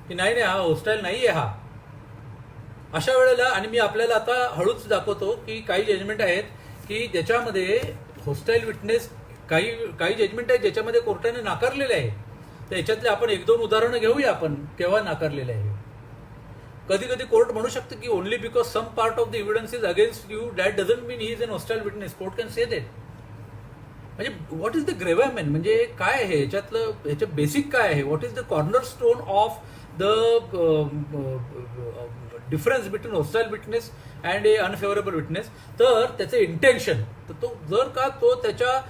की नाही हा होस्टाईल नाहीये हा. अशा वेळेला, आणि मी आपल्याला आता हळूच दाखवतो की काही जजमेंट आहेत की ज्याच्यामध्ये होस्टाईल विटनेस, काही जजमेंट आहेत ज्याच्यामध्ये कोर्टाने नाकारलेले आहे. तर याच्यातले आपण 1-2 उदाहरणं घेऊया आपण केव्हा नाकारलेले आहे. कधी कधी कोर्ट म्हणू शकतं की only because some part of the evidence is against you that doesn't mean he is an hostile witness. Court can say that. म्हणजे व्हॉट इज द ग्रेव्हमेन, म्हणजे काय आहे ह्याच्यात बेसिक काय आहे, what is the corner stone of the difference between hostile witness and a unfavourable witness. तर त्याचं intention, तर तो जर का तो त्याच्या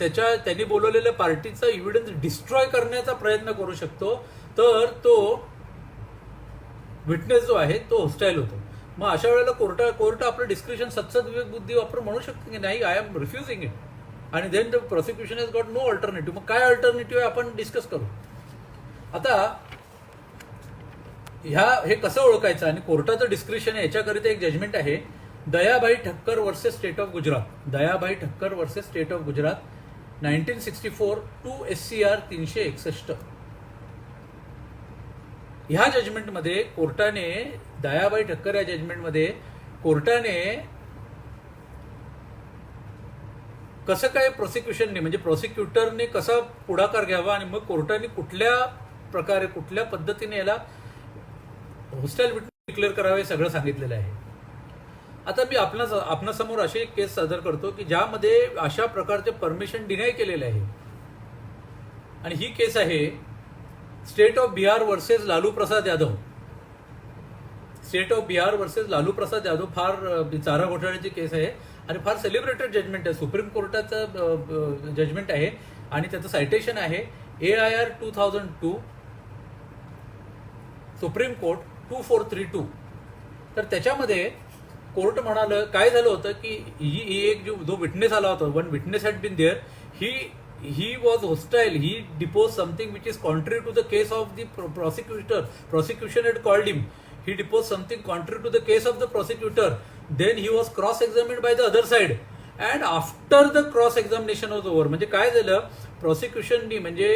त्यांनी बोलवलेल्या पार्टीचा एव्हिडन्स डिस्ट्रॉय करण्याचा प्रयत्न करू शकतो, तर तो विटनेस जो आहे तो होस्टाईल होतो. मग अशा वेळेला कोर्ट आपलं डिस्क्रिप्शन सत्सद विवेक बुद्धी वापरून म्हणू शकतो की नाही, आय एम रिफ्युजिंग इट, आणि then the prosecution has got no alternative. मग काय अल्टरनेटिव्ह आहे आपण डिस्कस करू. आता हे कसं ओळखायचं आणि कोर्टाचं डिस्क्रिप्शन आहे याच्याकरिता एक जजमेंट आहे, Dayabhai Thakkar versus state of Gujarat. Dayabhai Thakkar versus state of Gujarat 1964 2 SCR 361. ह्या जजमेंटमध्ये कोर्टाने, दयाभाई ठक्कर या जजमेंटमध्ये कोर्टाने कसं काय प्रोसिक्युशनने म्हणजे प्रोसिक्युटरने कसा पुढाकार घ्यावा आणि मग कोर्टाने कुठल्या प्रकारे कुठल्या पद्धतीने याला होस्टाईल विटनेस डिक्लेअर करावे सगळं सांगितलेलं आहे. आता मी आपणासमोर अशी एक केस सादर करतो की ज्यामध्ये अशा प्रकारचे परमिशन डिनाय केलेले आहे, आणि ही केस आहे state of Bihar versus Lalu Prasad Yadav. State of Bihar versus Lalu Prasad Yadav फार चारा घोटाळ्याची केस आहे आणि फार सेलिब्रेटेड जजमेंट आहे. सुप्रीम कोर्टाचं जजमेंट आहे आणि त्याचं सायटेशन आहे AIR 2002 सुप्रीम कोर्ट 2432. तर त्याच्यामध्ये कोर्ट म्हणालं, काय झालं होतं की ही एक जो विटनेस आला होता, one witness had been there, he was hostile, he deposed something which is contrary to the case of the prosecution had called him, he deposed something contrary to the case of the prosecutor, then he was cross examined by the other side, and after the cross examination was over, म्हणजे काय झालं, प्रॉसिक्युशननी म्हणजे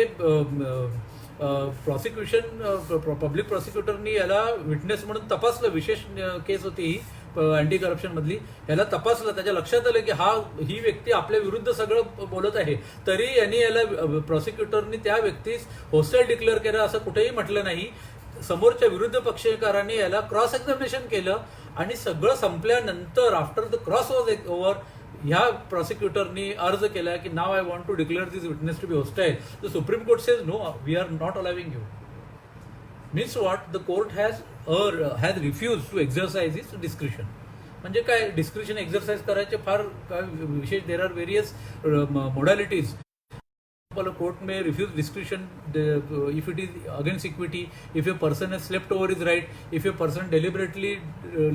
public प्रॉसिक्युटरनी याला witness म्हणून तपासलं. विशेष केस होती ही anti corruption मधली. याला तपासलं, त्याच्या लक्षात आलं की ही व्यक्ती आपल्या विरुद्ध सगळं बोलत आहे, तरी यांनी याला प्रॉसिक्युटरनी त्या व्यक्तीस होस्टाईल डिक्लेअर केलं असं कुठेही म्हटलं नाही. समोरच्या विरुद्ध पक्षकारांनी याला क्रॉस एक्झामिनेशन केलं आणि सगळं संपल्यानंतर after the cross was over ह्या प्रॉसिक्युटरनी अर्ज केला की now I want to declare this witness to be hostile. The supreme court says no, we are not allowing you. Means what, the court has refuse to exercise its discretion. म्हणजे काय, discretion exercise करायचे फार विशेष, there are various modalities. Court may refuse discretion if it is against equity, if a person has slept over his right, if a person deliberately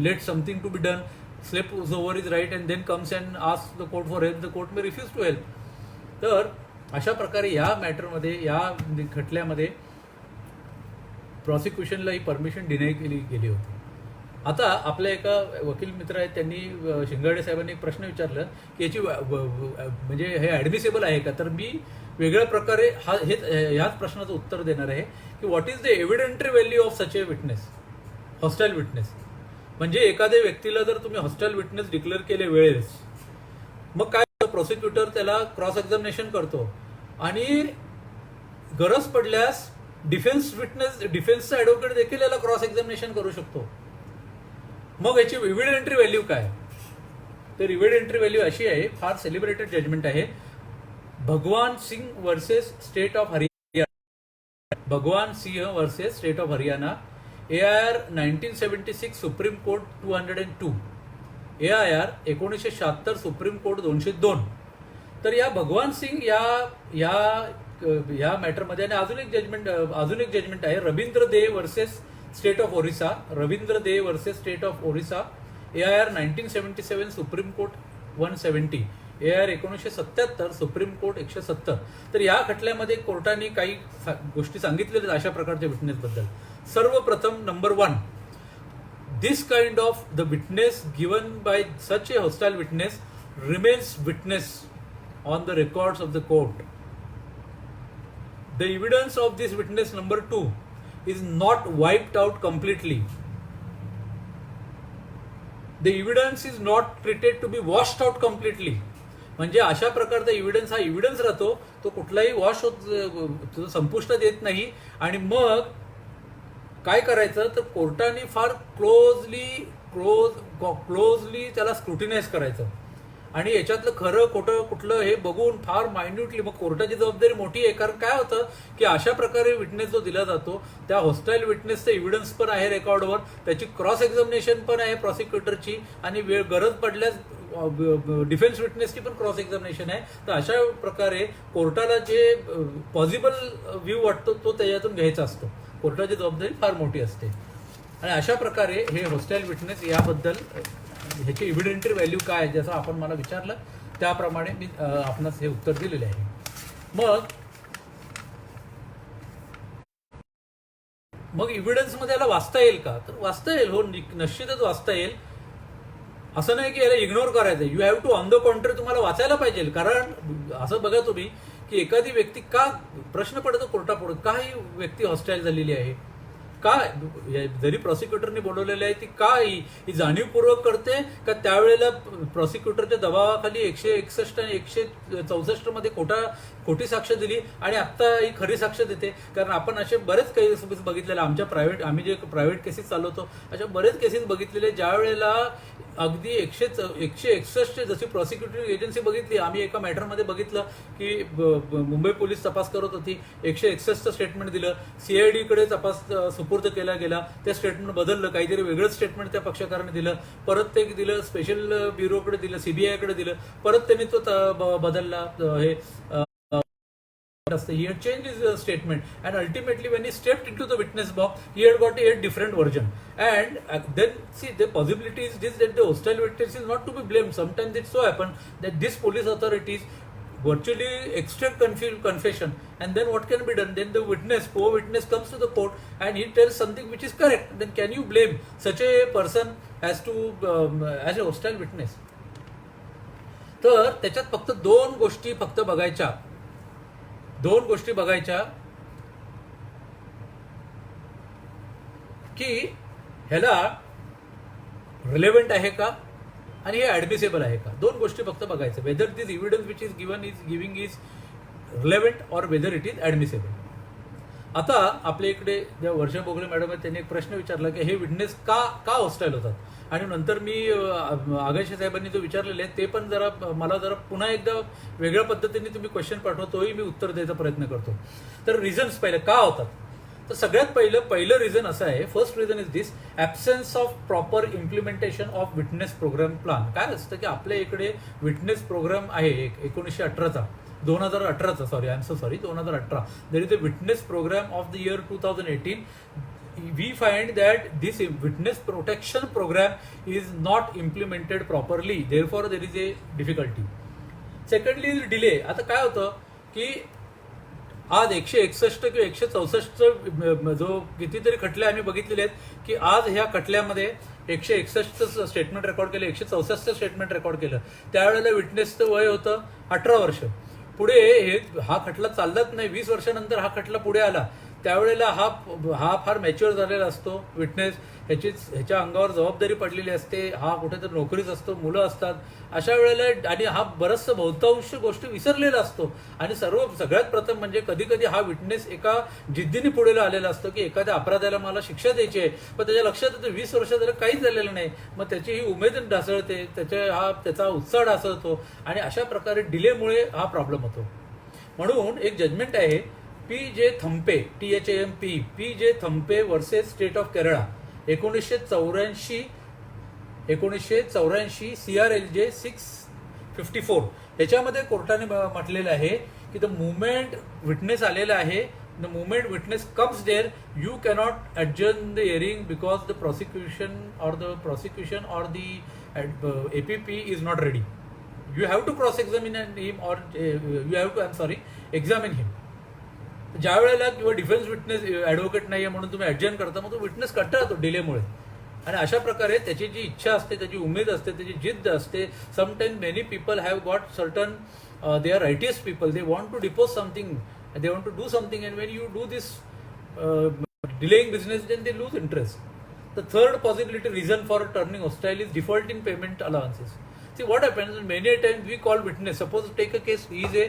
let something to be done, slept over his right and then comes and asks the court for help, the court may refuse to help. तर अशा प्रकारे या मॅटरमध्ये, या खटल्यामध्ये प्रॉसिक्युशनला ही permission deny केली गेली होती. आता आपल्या एका वकील मित्र आहेत, त्यांनी शिंगाडे साहेबांनी एक प्रश्न विचारला की याची म्हणजे हे ॲडमिसेबल आहे का. तर मी वेगळ्या प्रकारे ह्याच प्रश्नाचं उत्तर देणार आहे की what is the evidentiary value of such a witness, hostile witness. म्हणजे एखाद्या व्यक्तीला जर तुम्ही हॉस्टाईल विटनेस डिक्लेअर केले वेळेस, मग काय, प्रोसिक्युटर त्याला क्रॉस एक्झामिनेशन करतो आणि गरज पडल्यास डिफेन्सचा ॲडव्होकेट देखील याला क्रॉस एक्झामिनेशन करू शकतो. मग याची इव्हिडेंटरी व्हॅल्यू काय, तर इव्हिडेंटरी व्हॅल्यू अशी आहे, फार सेलिब्रेटेड जजमेंट आहे, Bhagwan Singh versus state of Haryana. Bhagwan Singh versus state of Haryana, AIR 1976 supreme court 202, AIR 1976 supreme court 202. तर या भगवान सिंग या मॅटरमध्ये, आणि अजून एक जजमेंट आहे, Ravindra Dey versus state of Orissa, Ravindra Dey versus state of Orissa, AIR 1977 supreme court 170, AIR 1977 supreme court 170. तर या खटल्यामध्ये कोर्टाने काही गोष्टी सांगितलेल्या अशा प्रकारच्या विटनेसबद्दल. सर्वप्रथम number 1, this kind of the witness given by such a hostile witness remains witness on the records of the court. The evidence of this witness number 2 is not wiped out completely. The evidence is not treated to be washed out completely. म्हणजे अशा प्रकारचा evidence हा evidence राहतो, तो कुठलाही wash होत संपुष्टात येत नाही. आणि मग काय करायचं, तर कोर्टाने फार क्लोजली त्याला स्क्रुटिनाइज करायचं आणि याच्यातलं खरं खोटं कुठलं हे बघून फार मायन्युटली. मग कोर्टाची जबाबदारी मोठी आहे, कारण काय होतं की अशा प्रकारे विटनेस जो दिला जातो त्या हॉस्टाईल विटनेसचं एव्हिडन्स पण आहे रेकॉर्डवर, त्याची क्रॉस एक्झामिनेशन पण आहे प्रॉसिक्युटरची, आणि गरज पडल्यास डिफेन्स विटनेसची पण क्रॉस एक्झामिनेशन आहे. तर अशा प्रकारे कोर्टाला जे पॉसिबल व्ह्यू वाटतो तो त्याच्यातून घ्यायचा असतो. कोर्टाची जबाबदारी फार मोठी असते. आणि अशा प्रकारे हे हॉस्टाईल विटनेस याबद्दल ह्याची इव्हिडेंटरी व्हॅल्यू काय आहे जसं आपण मला विचारलं त्याप्रमाणे मी आपणास हे उत्तर दिलेले आहे. मग इव्हिडन्समध्ये याला वाचता येईल का? तर वाचता येईल, हो निश्चितच वाचता येईल. असं नाही की याला इग्नोर करायचं. You have to on the contrary तुम्हाला वाचायला पाहिजे. कारण असं बघा तुम्ही की एखादी व्यक्ती का प्रश्न पडतो कोर्टापुढे, का ही व्यक्ती हॉस्टाईल झालेली आहे, का जरी प्रॉसिक्युटरने बोलवलेलं आहे ती का ही जाणीवपूर्वक करते का त्यावेळेला प्रॉसिक्युटरच्या दबावाखाली 161 आणि 164 मध्ये खोटी साक्ष दिली आणि आत्ता ही खरी साक्ष देते. कारण आपण असे बरेच केसेस बघितलेले आम्ही जे प्रायव्हेट केसेस चालवतो अशा बरेच केसेस बघितलेले ज्या वेळेला अगदी 161 जशी प्रॉसिक्युटिंग एजन्सी बघितली. आम्ही एका मॅटरमध्ये बघितलं की मुंबई पोलीस तपास करत होती, 161 स्टेटमेंट दिलं, CID कडे तपास सुपूर्द केला गेला, ते स्टेटमेंट बदललं, काहीतरी वेगळंच स्टेटमेंट त्या पक्षकाराने दिलं, परत ते दिलं स्पेशल ब्युरोकडे दिलं, CBI कडे दिलं, परत त्यांनी तो बदलला. हे he had changed his statement and ultimately when he stepped into the witness box he had got a different version. And then see the possibility is this that the hostile witness is not to be blamed. Sometimes it so happen that these police authorities virtually extract confession and then what can be done? Then the poor witness comes to the court and he tells something which is correct. Then can you blame such a person as a hostile witness? तर त्याच्यात फक्त दोन गोष्टी बघायच्या की ह्याला relevant आहे का आणि हे ऍडमिसेबल आहे का. दोन गोष्टी फक्त बघायचं, whether this evidence which is giving is relevant और वेदर इट इज ऍडमिसेबल. आता आपल्या इकडे ज्या वर्षा बोगले मॅडम आहेत त्यांनी एक प्रश्न विचारला की हे विटनेस का हॉस्टाईल होतात. आणि नंतर मी आगाशे साहेबांनी जो विचारलेले ते पण मला जरा पुन्हा एकदा वेगळ्या पद्धतीने तुम्ही क्वेश्चन पाठवा, तोही मी उत्तर द्यायचा प्रयत्न करतो. तर रिझन्स पहिलं का होतात, तर सगळ्यात पहिलं रिझन असं आहे, first reason is this absence of proper implementation of witness program plan. काय असतं की आपल्या इकडे विटनेस प्रोग्राम आहे 2018चा 2018 there is a witness program of the year 2018. We find that this witness protection program is not implemented properly, therefore there is a difficulty. Secondly is delay. आता काय होतं की आज 161 किंवा 164 जो कितीतरी खटले आम्ही बघितलेले आहेत की आज ह्या खटल्यामध्ये 161 स्टेटमेंट रेकॉर्ड केलं, 164 स्टेटमेंट रेकॉर्ड केलं. त्यावेळेला विटनेसचं वय होतं 18 वर्ष. पुढे हा खटला चाललाच नाही, 20 वर्षानंतर हा खटला पुढे आला. त्यावेळेला हा फार मॅच्युअर झालेला असतो विटनेस, ह्याच्या अंगावर जबाबदारी पडलेली असते, हा कुठेतरी नोकरीच असतो, मुलं असतात. अशा वेळेला आणि हा बरचसं बहुतांश गोष्टी विसरलेला असतो. आणि सगळ्यात प्रथम म्हणजे कधी कधी हा विटनेस एका जिद्दीने पुढे आलेला असतो की एखाद्या अपराधाला मला शिक्षा द्यायची आहे, पण त्याच्या लक्षात येतं 20 वर्ष झालं काहीच झालेलं नाही. मग त्याची ही उमेद ढासळते, त्याचा उत्साह ढासळतो आणि अशा प्रकारे डिलेमुळे हा प्रॉब्लेम होतो. म्हणून एक जजमेंट आहे PJ Thampi PJ Thampi versus state of Kerala 1984 CRLJ 654. याच्यामध्ये कोर्टाने म्हटलेलं आहे की द मुमेंट विटनेस आलेला आहे, the moment witness comes there you cannot adjourn the hearing because the prosecution or the APP is not ready. You have to cross examine him or you have to examine him. ज्या वेळेला किंवा defence witness advocate नाही आहे म्हणून तुम्ही ॲडजन करता, मग तो विटनेस कंटाळतो डिलेमुळे. आणि अशा प्रकारे त्याची जी इच्छा असते, त्याची उमेद असते, त्याची जिद्द असते. Sometimes many people have got certain they are righteous people, they want to depose something, they want to do something, and when you do this delaying business then they lose interest. The third possibility reason for turning hostile is default in payment allowances. See what happens many a times we call witness, suppose take a case, he is a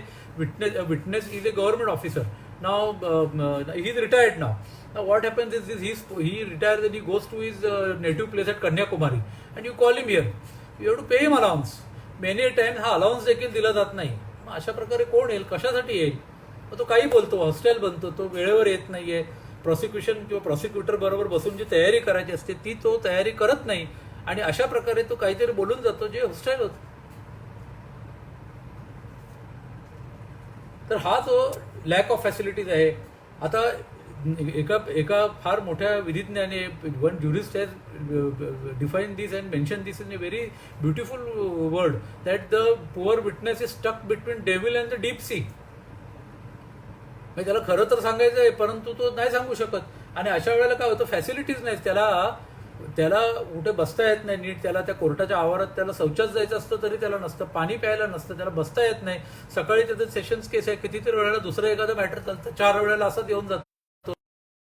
witness is a government officer. Now he is retired now. Now what happens is he retires and he goes to his native place at Kanyakumari and you call him here. You have to pay him allowance. Many a times हा allowance देखील दिला जात नाही. मग अशा प्रकारे कोण येईल, कशासाठी येईल? मग तो काही बोलतो, हॉस्टेल बनतो, तो वेळेवर येत नाहीये. प्रॉसिक्युशन किंवा प्रॉसिक्युटर बरोबर बसून जी तयारी करायची असते ती तो तयारी करत नाही आणि अशा प्रकारे तो काहीतरी बोलून जातो जे हॉस्टाईल होतं. तर हा जो लॅक ऑफ फॅसिलिटीज आहे. आता एका फार मोठ्या विधिज्ञाने, one jurist has define this and mention this in a very beautiful word, that the poor witness is stuck between devil and the deep sea. म्हणजे त्याला खरं तर सांगायचं आहे, परंतु तो नाही सांगू शकत. आणि अशा वेळेला काय होतं, फॅसिलिटीज नाहीत, त्याला कुठे बसता येत नाही नीट, त्याला त्या कोर्टाच्या आवारात त्याला शौचास जायचं असतं तरी त्याला नसतं, पाणी प्यायला नसतं, त्याला बसता येत नाही. सकाळी त्याचं सेशन्स केस आहे, कितीतरी वेळेला दुसरं एखादं मॅटर चालतं, 4 वेळेला असंच येऊन जातं.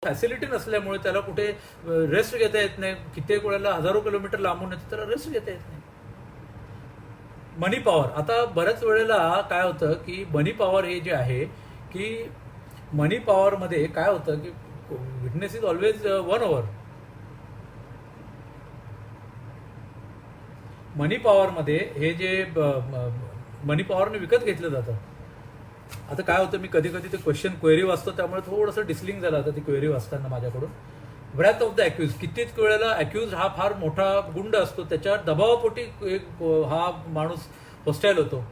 फॅसिलिटी नसल्यामुळे त्याला कुठे रेस्ट घेता येत नाही. कित्येक वेळेला हजारो किलोमीटर लांबून येतं, त्याला रेस्ट घेता येत नाही. मनी पॉवर. आता बऱ्याच वेळेला काय होतं की मनी पॉवर हे जे आहे की मनी पॉवरमध्ये काय होतं की witness is always won over. Money पॉवरमध्ये हे जे मनी पॉवरने विकत घेतलं जातं. आता काय होतं, मी कधी कधी ते क्वेश्चन क्वेरी वाचतो, त्यामुळे थोडंसं डिस्लिंग झालं आता ती क्वेरी वाचताना माझ्याकडून. व्रॅथ ऑफ द अॅक्युज. कित्येक वेळेला अॅक्युज हा फार मोठा गुंड असतो, त्याच्या दबावापोटी हा माणूस होस्टाईल होतो.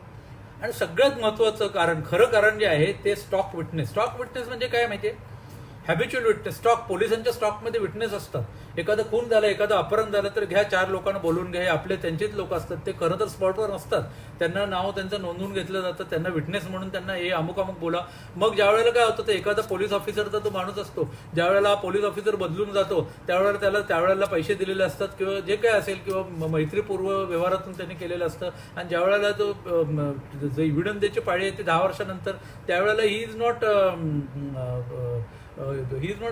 आणि सगळ्यात महत्त्वाचं कारण, खरं कारण जे आहे ते स्टॉक विटनेस. स्टॉक विटनेस म्हणजे काय माहिती आहे? Habitual witness. स्टॉक, पोलिसांच्या स्टॉकमध्ये विटनेस असतात. एखादं खून झालं, एखादं अपहरण झालं तर घ्या 4 लोकांना बोलून घ्या, आपले त्यांचेच लोक असतात, ते खरं तर स्पॉटवर नसतात, त्यांना नाव त्यांचं नोंदवून घेतलं जातं, त्यांना विटनेस म्हणून त्यांना हे अमुक अमुक बोला. मग ज्या वेळेला काय होतं, तर एखादा पोलीस ऑफिसरचा तो माणूस असतो, ज्या वेळेला पोलीस ऑफिसर बदलून जातो त्यावेळेला त्यावेळेला पैसे दिलेले असतात किंवा जे काय असेल, किंवा मैत्रीपूर्व व्यवहारातून त्यांनी केलेलं असतं. आणि ज्या वेळेला तो जो इव्हिडन्स द्यायची पाळी येते 10 वर्षानंतर, त्यावेळेला he is not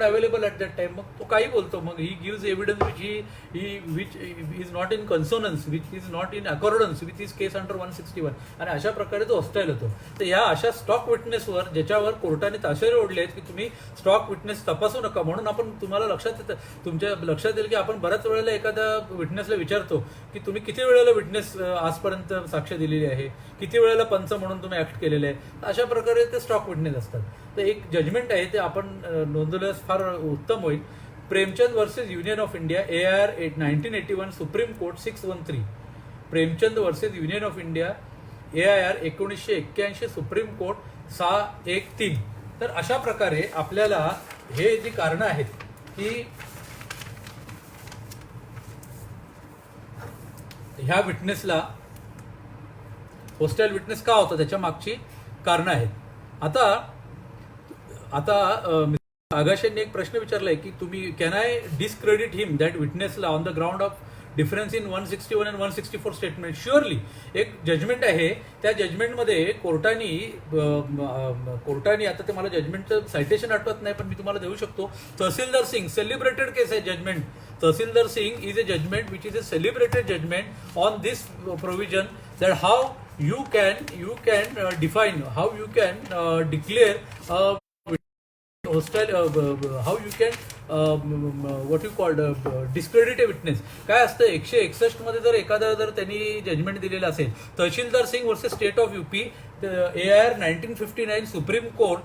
available at that time. मग तो काही बोलतो, मग he gives evidence which is not in consonance, which is not in accordance with his case under 161. आणि अशा प्रकारे तो हॉस्टाईल होतो. तर या अशा स्टॉक विटनेसवर, ज्याच्यावर कोर्टाने ताशेरे ओढले आहेत की तुम्ही स्टॉक विटनेस तपासू नका, म्हणून आपण तुम्हाला तुमच्या लक्षात येईल की आपण बऱ्याच वेळेला एखाद्या विटनेसला विचारतो की तुम्ही किती वेळेला विटनेस आजपर्यंत साक्ष दिलेली आहे, किती वेळेला पंच म्हणून तुम्ही ऍक्ट केलेले आहे. अशा प्रकारे ते स्टॉक विटनेस असतात. तर एक जजमेंट आहे ते आपण नोंदवल्यास फार उत्तम होईल. Premchand versus Union of India, AIR 1981, supreme court 613. Premchand versus Union of India, AIR 1981, supreme court 613. तर अशा प्रकारे आपल्याला हे जी कारणं आहेत की ह्या विटनेसला होस्टाईल विटनेस का होतं, त्याच्या मागची कारणं आहेत. आता आगाशेंनी एक प्रश्न विचारलाय की तुम्ही, can I discredit him, that विटनेसला, on the ground of difference in 161 आणि 164 स्टेटमेंट. शुअरली एक जजमेंट आहे, त्या जजमेंटमध्ये कोर्टाने आता ते मला जजमेंटचं सायटेशन आठवत नाही, पण मी तुम्हाला देऊ शकतो. तहसीलदार सिंग, सेलिब्रेटेड केस आहे judgement. Tahsildar Singh is a judgement which is a celebrated judgement on this provision, that how you can define, how you can declare hostile, how you can what you called discredit a witness. काय असतं, 161 मध्ये जर त्यांनी judgment दिलेलं असेल, Tahsildar Singh versus state of UP, AIR 1959, supreme court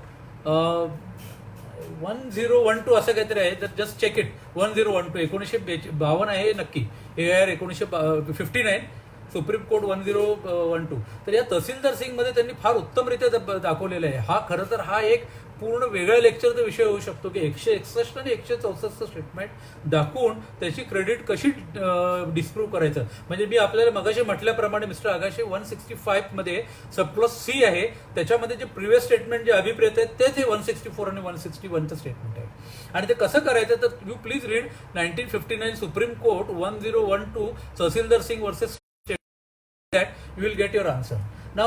1012 असं काहीतरी आहे. तर जस्ट चेक इट. 1012 1952 आहे नक्की. AIR 1959, supreme court 1012. तर या तहसीलदार सिंग मध्ये त्यांनी फार उत्तमरित्या दाखवलेलं आहे. हा खरं तर हा एक पूर्ण वेगळ्या लेक्चरचा विषय होऊ शकतो की 161 आणि 164 स्टेटमेंट दाखवून त्याची क्रेडिट कशी डिस्प्रूव्ह करायचं. म्हणजे मी आपल्याला मगाशी म्हटल्याप्रमाणे मिस्टर आगाशे 165 मध्ये सबक्लॉज C आहे, त्याच्यामध्ये जे प्रिव्हियस स्टेटमेंट जे अभिप्रेत आहेत तेच हे 164 आणि 161चं स्टेटमेंट आहे. आणि ते कसं करायचं, तर you please read 1959 supreme court 1012 Tahsildar Singh versus that you will get your answer. Now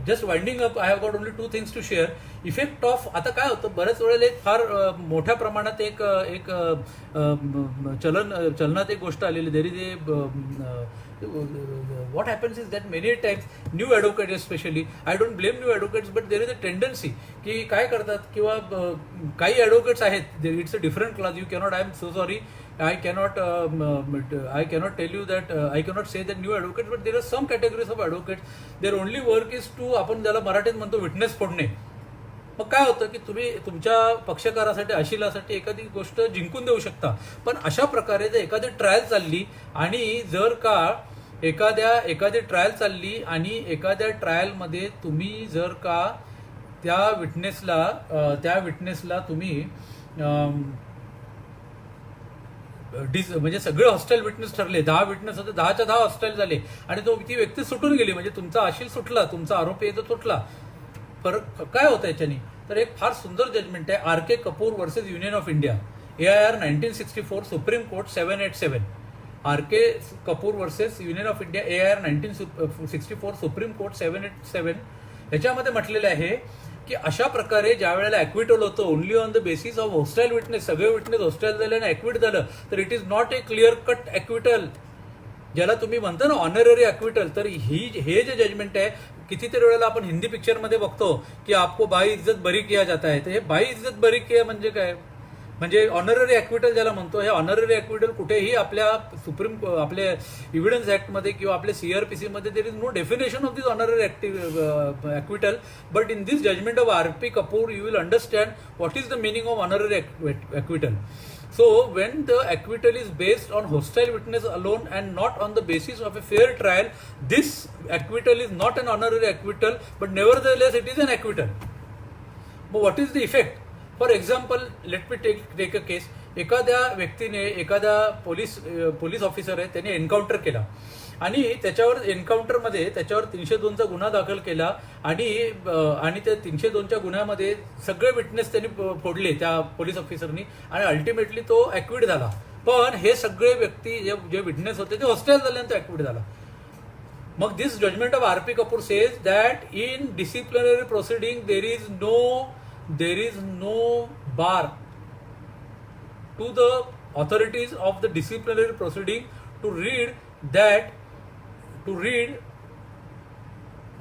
just winding up, I have got only 2 things to share. Effect of, आता काय होतं, बऱ्याच वेळेला एक फार मोठ्या प्रमाणात एक चलनात एक गोष्ट आलेली. There is what happens is that many times new advocates, especially, I don't blame new advocates, but there is a tendency की काय करतात, किंवा काही advocates आहेत, it's a different class, you cannot, I am so sorry, I cannot tell you that, I cannot say that new advocates, but there are some categories of advocates, their only work is to, आपण ज्याला मराठीत म्हणतो witness फोडणे. मग काय होतं की तुम्ही तुमच्या पक्षकारासाठी, अशिलासाठी एखादी गोष्ट जिंकून देऊ शकता, पण अशा प्रकारे जर एखादी ट्रायल चालली आणि जर का एखादी ट्रायल चालली आणि एखाद्या ट्रायलमध्ये तुम्ही जर का त्या विटनेसला तुम्ही म्हणजे सगळे हॉस्टाईल विटनेस ठरले, 10 विटनेस होते, 10च्या 10 हॉस्टाईल झाले आणि ती व्यक्ती सुटून गेली, म्हणजे तुमचा आशील सुटला, तुमचा आरोपी आहे तो सुटला. फरक काय होतं याच्यानी? तर एक फार सुंदर जजमेंट आहे, R K Kapoor versus Union of India, AIR 1964, Supreme Court 787. R K Kapoor versus Union of India, AIR 1964, Supreme Court 787. याच्यामध्ये म्हटलेलं आहे की अशा प्रकारे ज्या वेळेला ॲक्विटल होतं only on the basis of hostile witness, सगळे विटनेस हॉस्टाईल झाले आणि ॲक्विट झालं, तर it is not a clear cut acquittal, ज्याला तुम्ही म्हणता ना ऑनररी ॲक्विटल. तर हे जे जजमेंट आहे, कितीतरी वेळेला आपण हिंदी पिक्चरमध्ये बघतो की आपको बाई इज्जत बरी किया जाता है, तर हे बाई इज्जत बरी किया म्हणजे काय? म्हणजे ऑनररी ॲक्विटल ज्याला म्हणतो, हे ऑनररी ॲक्विटल कुठेही आपल्या आपले इव्हिडन्स ॲक्टमध्ये किंवा आपल्या CRPC मध्ये there is no definition of this honorary acquittal. But in this judgment of RP Kapoor you will understand what is the meaning of honorary acquittal. So when the acquittal is based on hostile witness alone and not on the basis of a fair trial, this acquittal is not an honorary acquittal, but nevertheless it is an acquittal. But what is the effect? For example, let me take a case. एखाद्या व्यक्तीने, एखादा police officer आहे, त्याने encounter केला आणि एन्काउंटरमध्ये त्याच्यावर 302चा गुन्हा दाखल केला आणि त्या 302च्या गुन्ह्यामध्ये सगळे विटनेस त्यांनी फोडले त्या पोलीस ऑफिसरनी आणि अल्टिमेटली तो ॲक्विट झाला. पण हे सगळे व्यक्ती जे विटनेस होते ते हॉस्टाईल झाल्यानंतर ॲक्विट झाला. मग this judgment of RP Kapoor says that in disciplinary proceeding there is no bar to the authorities of the disciplinary proceeding to read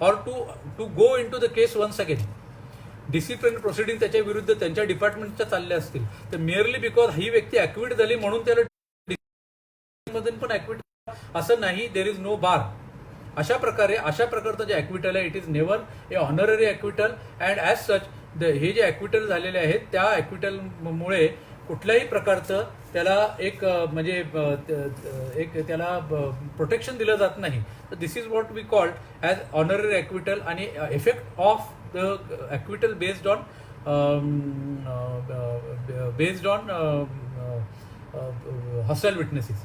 or to go into the case once again. Disciplinary proceeding त्याच्या विरुद्ध त्यांच्या डिपार्टमेंटच्या चालल्या असतील, तर merely because he व्यक्ती ॲक्विट झाली म्हणून त्याला मधून पण ॲक्विट असं नाही, देर इज नो बार. अशा प्रकारचं जे ॲक्विटल आहे, it is never a honorary acquittal. And as such हे जे ॲक्विटल झालेले आहेत त्या ॲक्विटलमुळे कुठल्याही प्रकारचं त्याला त्याला प्रोटेक्शन दिलं जात नाही. तर this is what we called as honorary acquittal. आणि effect of the acquittal based on hostile witnesses.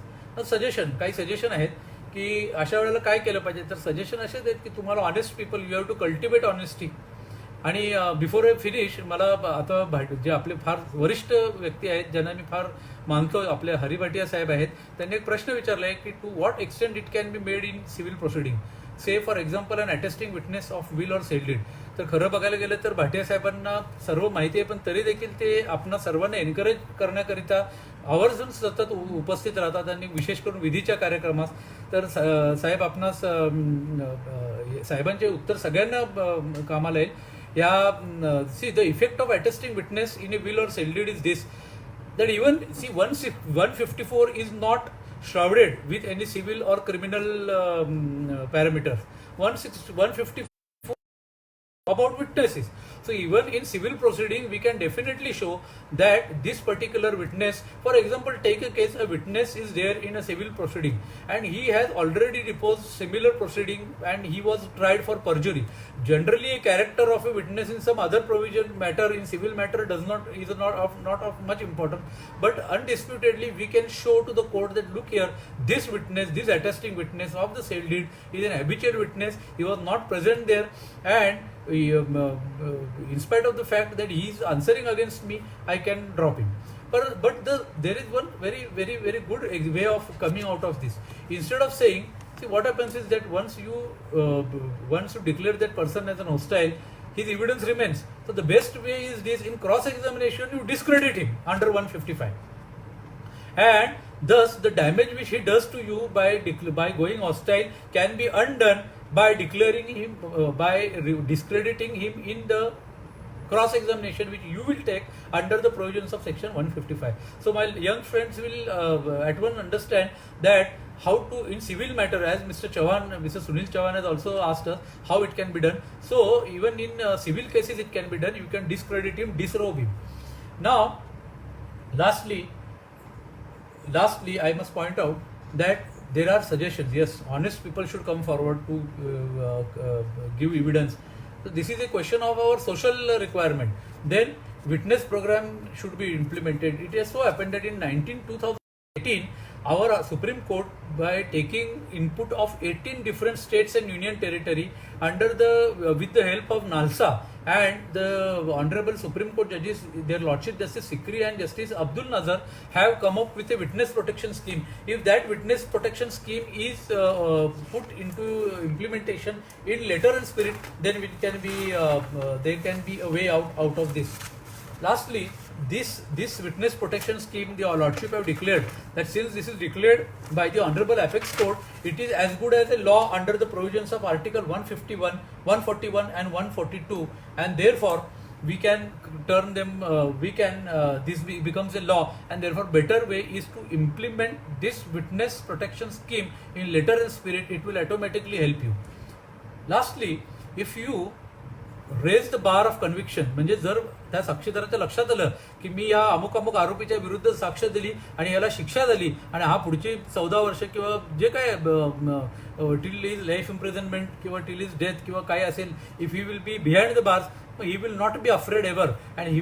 काही सजेशन आहेत की अशा वेळेला काय केलं पाहिजे. तर सजेशन असेच आहेत की तुम्हाला honest people, you have to cultivate honesty. आणि बिफोर आय फिनिश, मला आता जे आपले फार वरिष्ठ व्यक्ती आहेत ज्यांना मी फार मानतो, आपले हरी भाटिया साहेब आहेत, त्यांनी एक प्रश्न विचारला आहे की to what extent it can be made in civil proceeding, say for example an attesting witness of will or sale deed. तर खरं बघायला गेलं तर भाटिया साहेबांना सर्व माहिती आहे, पण तरी देखील ते आपणा सर्वांना एनकरेज करण्याकरिता आवर्जून सतत उपस्थित राहतात आणि विशेष करून विधीच्या कार्यक्रमास. तर साहेब आपणास साहेबांचे उत्तर सगळ्यांना कामाला येईल. See, the effect of attesting witness in a will or cell deed is this, that even 154 is not shrouded with any civil or criminal parameters. 154 about witnesses. So even in civil proceeding, we can definitely show that this particular witness, for example, take a case, a witness is there in a civil proceeding and he has already deposed similar proceeding and he was tried for perjury. Generally, a character of a witness in some other provision matter, in civil matter, is not of much importance. But undisputedly, we can show to the court that look here, this witness, this attesting witness of the sale deed is an habitual witness. He was not present there, and in spite of the fact that he is answering against me, I can drop him. But there is one very, very, very good way of coming out of this. Instead of saying, see, what happens is that once you declare that person as an hostile, his evidence remains. So the best way is this: in cross-examination, you discredit him under 155, and thus the damage which he does to you by going hostile can be undone by declaring him, discrediting him in the cross-examination which you will take under the provisions of section 155. So my young friends will at once understand that how to, in civil matter, as Mr. Sunil Chauhan has also asked us how it can be done. So even in civil cases it can be done. You can discredit him, disrobe him. Now, lastly, I must point out that there are suggestions. Yes, honest people should come forward to give evidence. So this is a question of our social requirement. Then witness program should be implemented. It has so happened that in 2018, our Supreme Court, by taking input of 18 different states and union territory under the with the help of NALSA and the Honorable Supreme Court judges, their Lordship Justice Sikri and Justice Abdul Nazar, have come up with a witness protection scheme. If that witness protection scheme is put into implementation in letter and spirit, then it can be there can be a way out of this. Lastly, this witness protection scheme, the Lordship have declared that since this is declared by the Honorable Apex Court, it is as good as a law under the provisions of Article 151, 141 and 142, and therefore we can turn them, this becomes a law, and therefore better way is to implement this witness protection scheme in letter and spirit. It will automatically help you. Lastly, if you raise the bar of conviction, म्हणजे जर त्या साक्षीदाराच्या लक्षात आलं की मी या अमुक अमुक आरोपीच्या विरुद्ध साक्ष दिली आणि याला शिक्षा झाली आणि हा पुढची 14 वर्ष किंवा जे काय टिल इज लाईफ इम्प्रिझनमेंट किंवा टिल इज डेथ किंवा काय असेल, if he will be behind the bars, he will not be afraid ever and he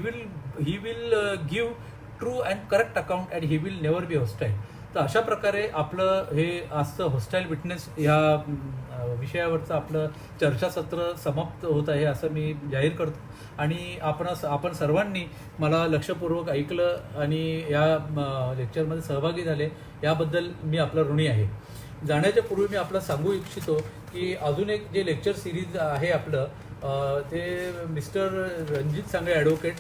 will give true and correct account and he will never be hostile. तर अशा प्रकारे आपलं हे आजचं हॉस्टाईल विटनेस या विषयावरचं आपलं चर्चासत्र समाप्त होत आहे असं मी जाहीर करतो. आणि आपण सर्वांनी मला लक्षपूर्वक ऐकलं आणि या लेक्चरमध्ये सहभागी झाले याबद्दल मी आपला ऋणी आहे. जाण्याच्या पूर्वी मी आपलं सांगू इच्छितो की अजून एक जे लेक्चर सिरीज आहे आपलं, ते मिस्टर रणजित सांगळे ॲडव्होकेट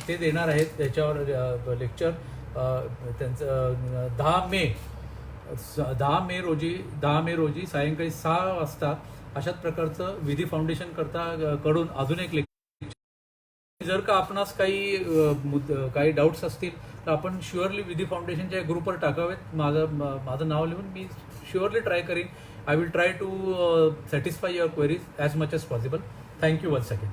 ते देणार आहेत. त्याच्यावर लेक्चर त्यांचं 10 मे रोजी सायंकाळी 6 वाजता अशाच प्रकारचं विधी फाउंडेशन कडून अजून एक लेक्चर. जर का आपणास काही डाऊट्स असतील तर आपण शुअरली विधी फाउंडेशनच्या ग्रुपवर टाकावेत. माझं नाव लिहून मी शुअरली ट्राय करीन. I will try to satisfy your queries as much as possible. Thank you once again.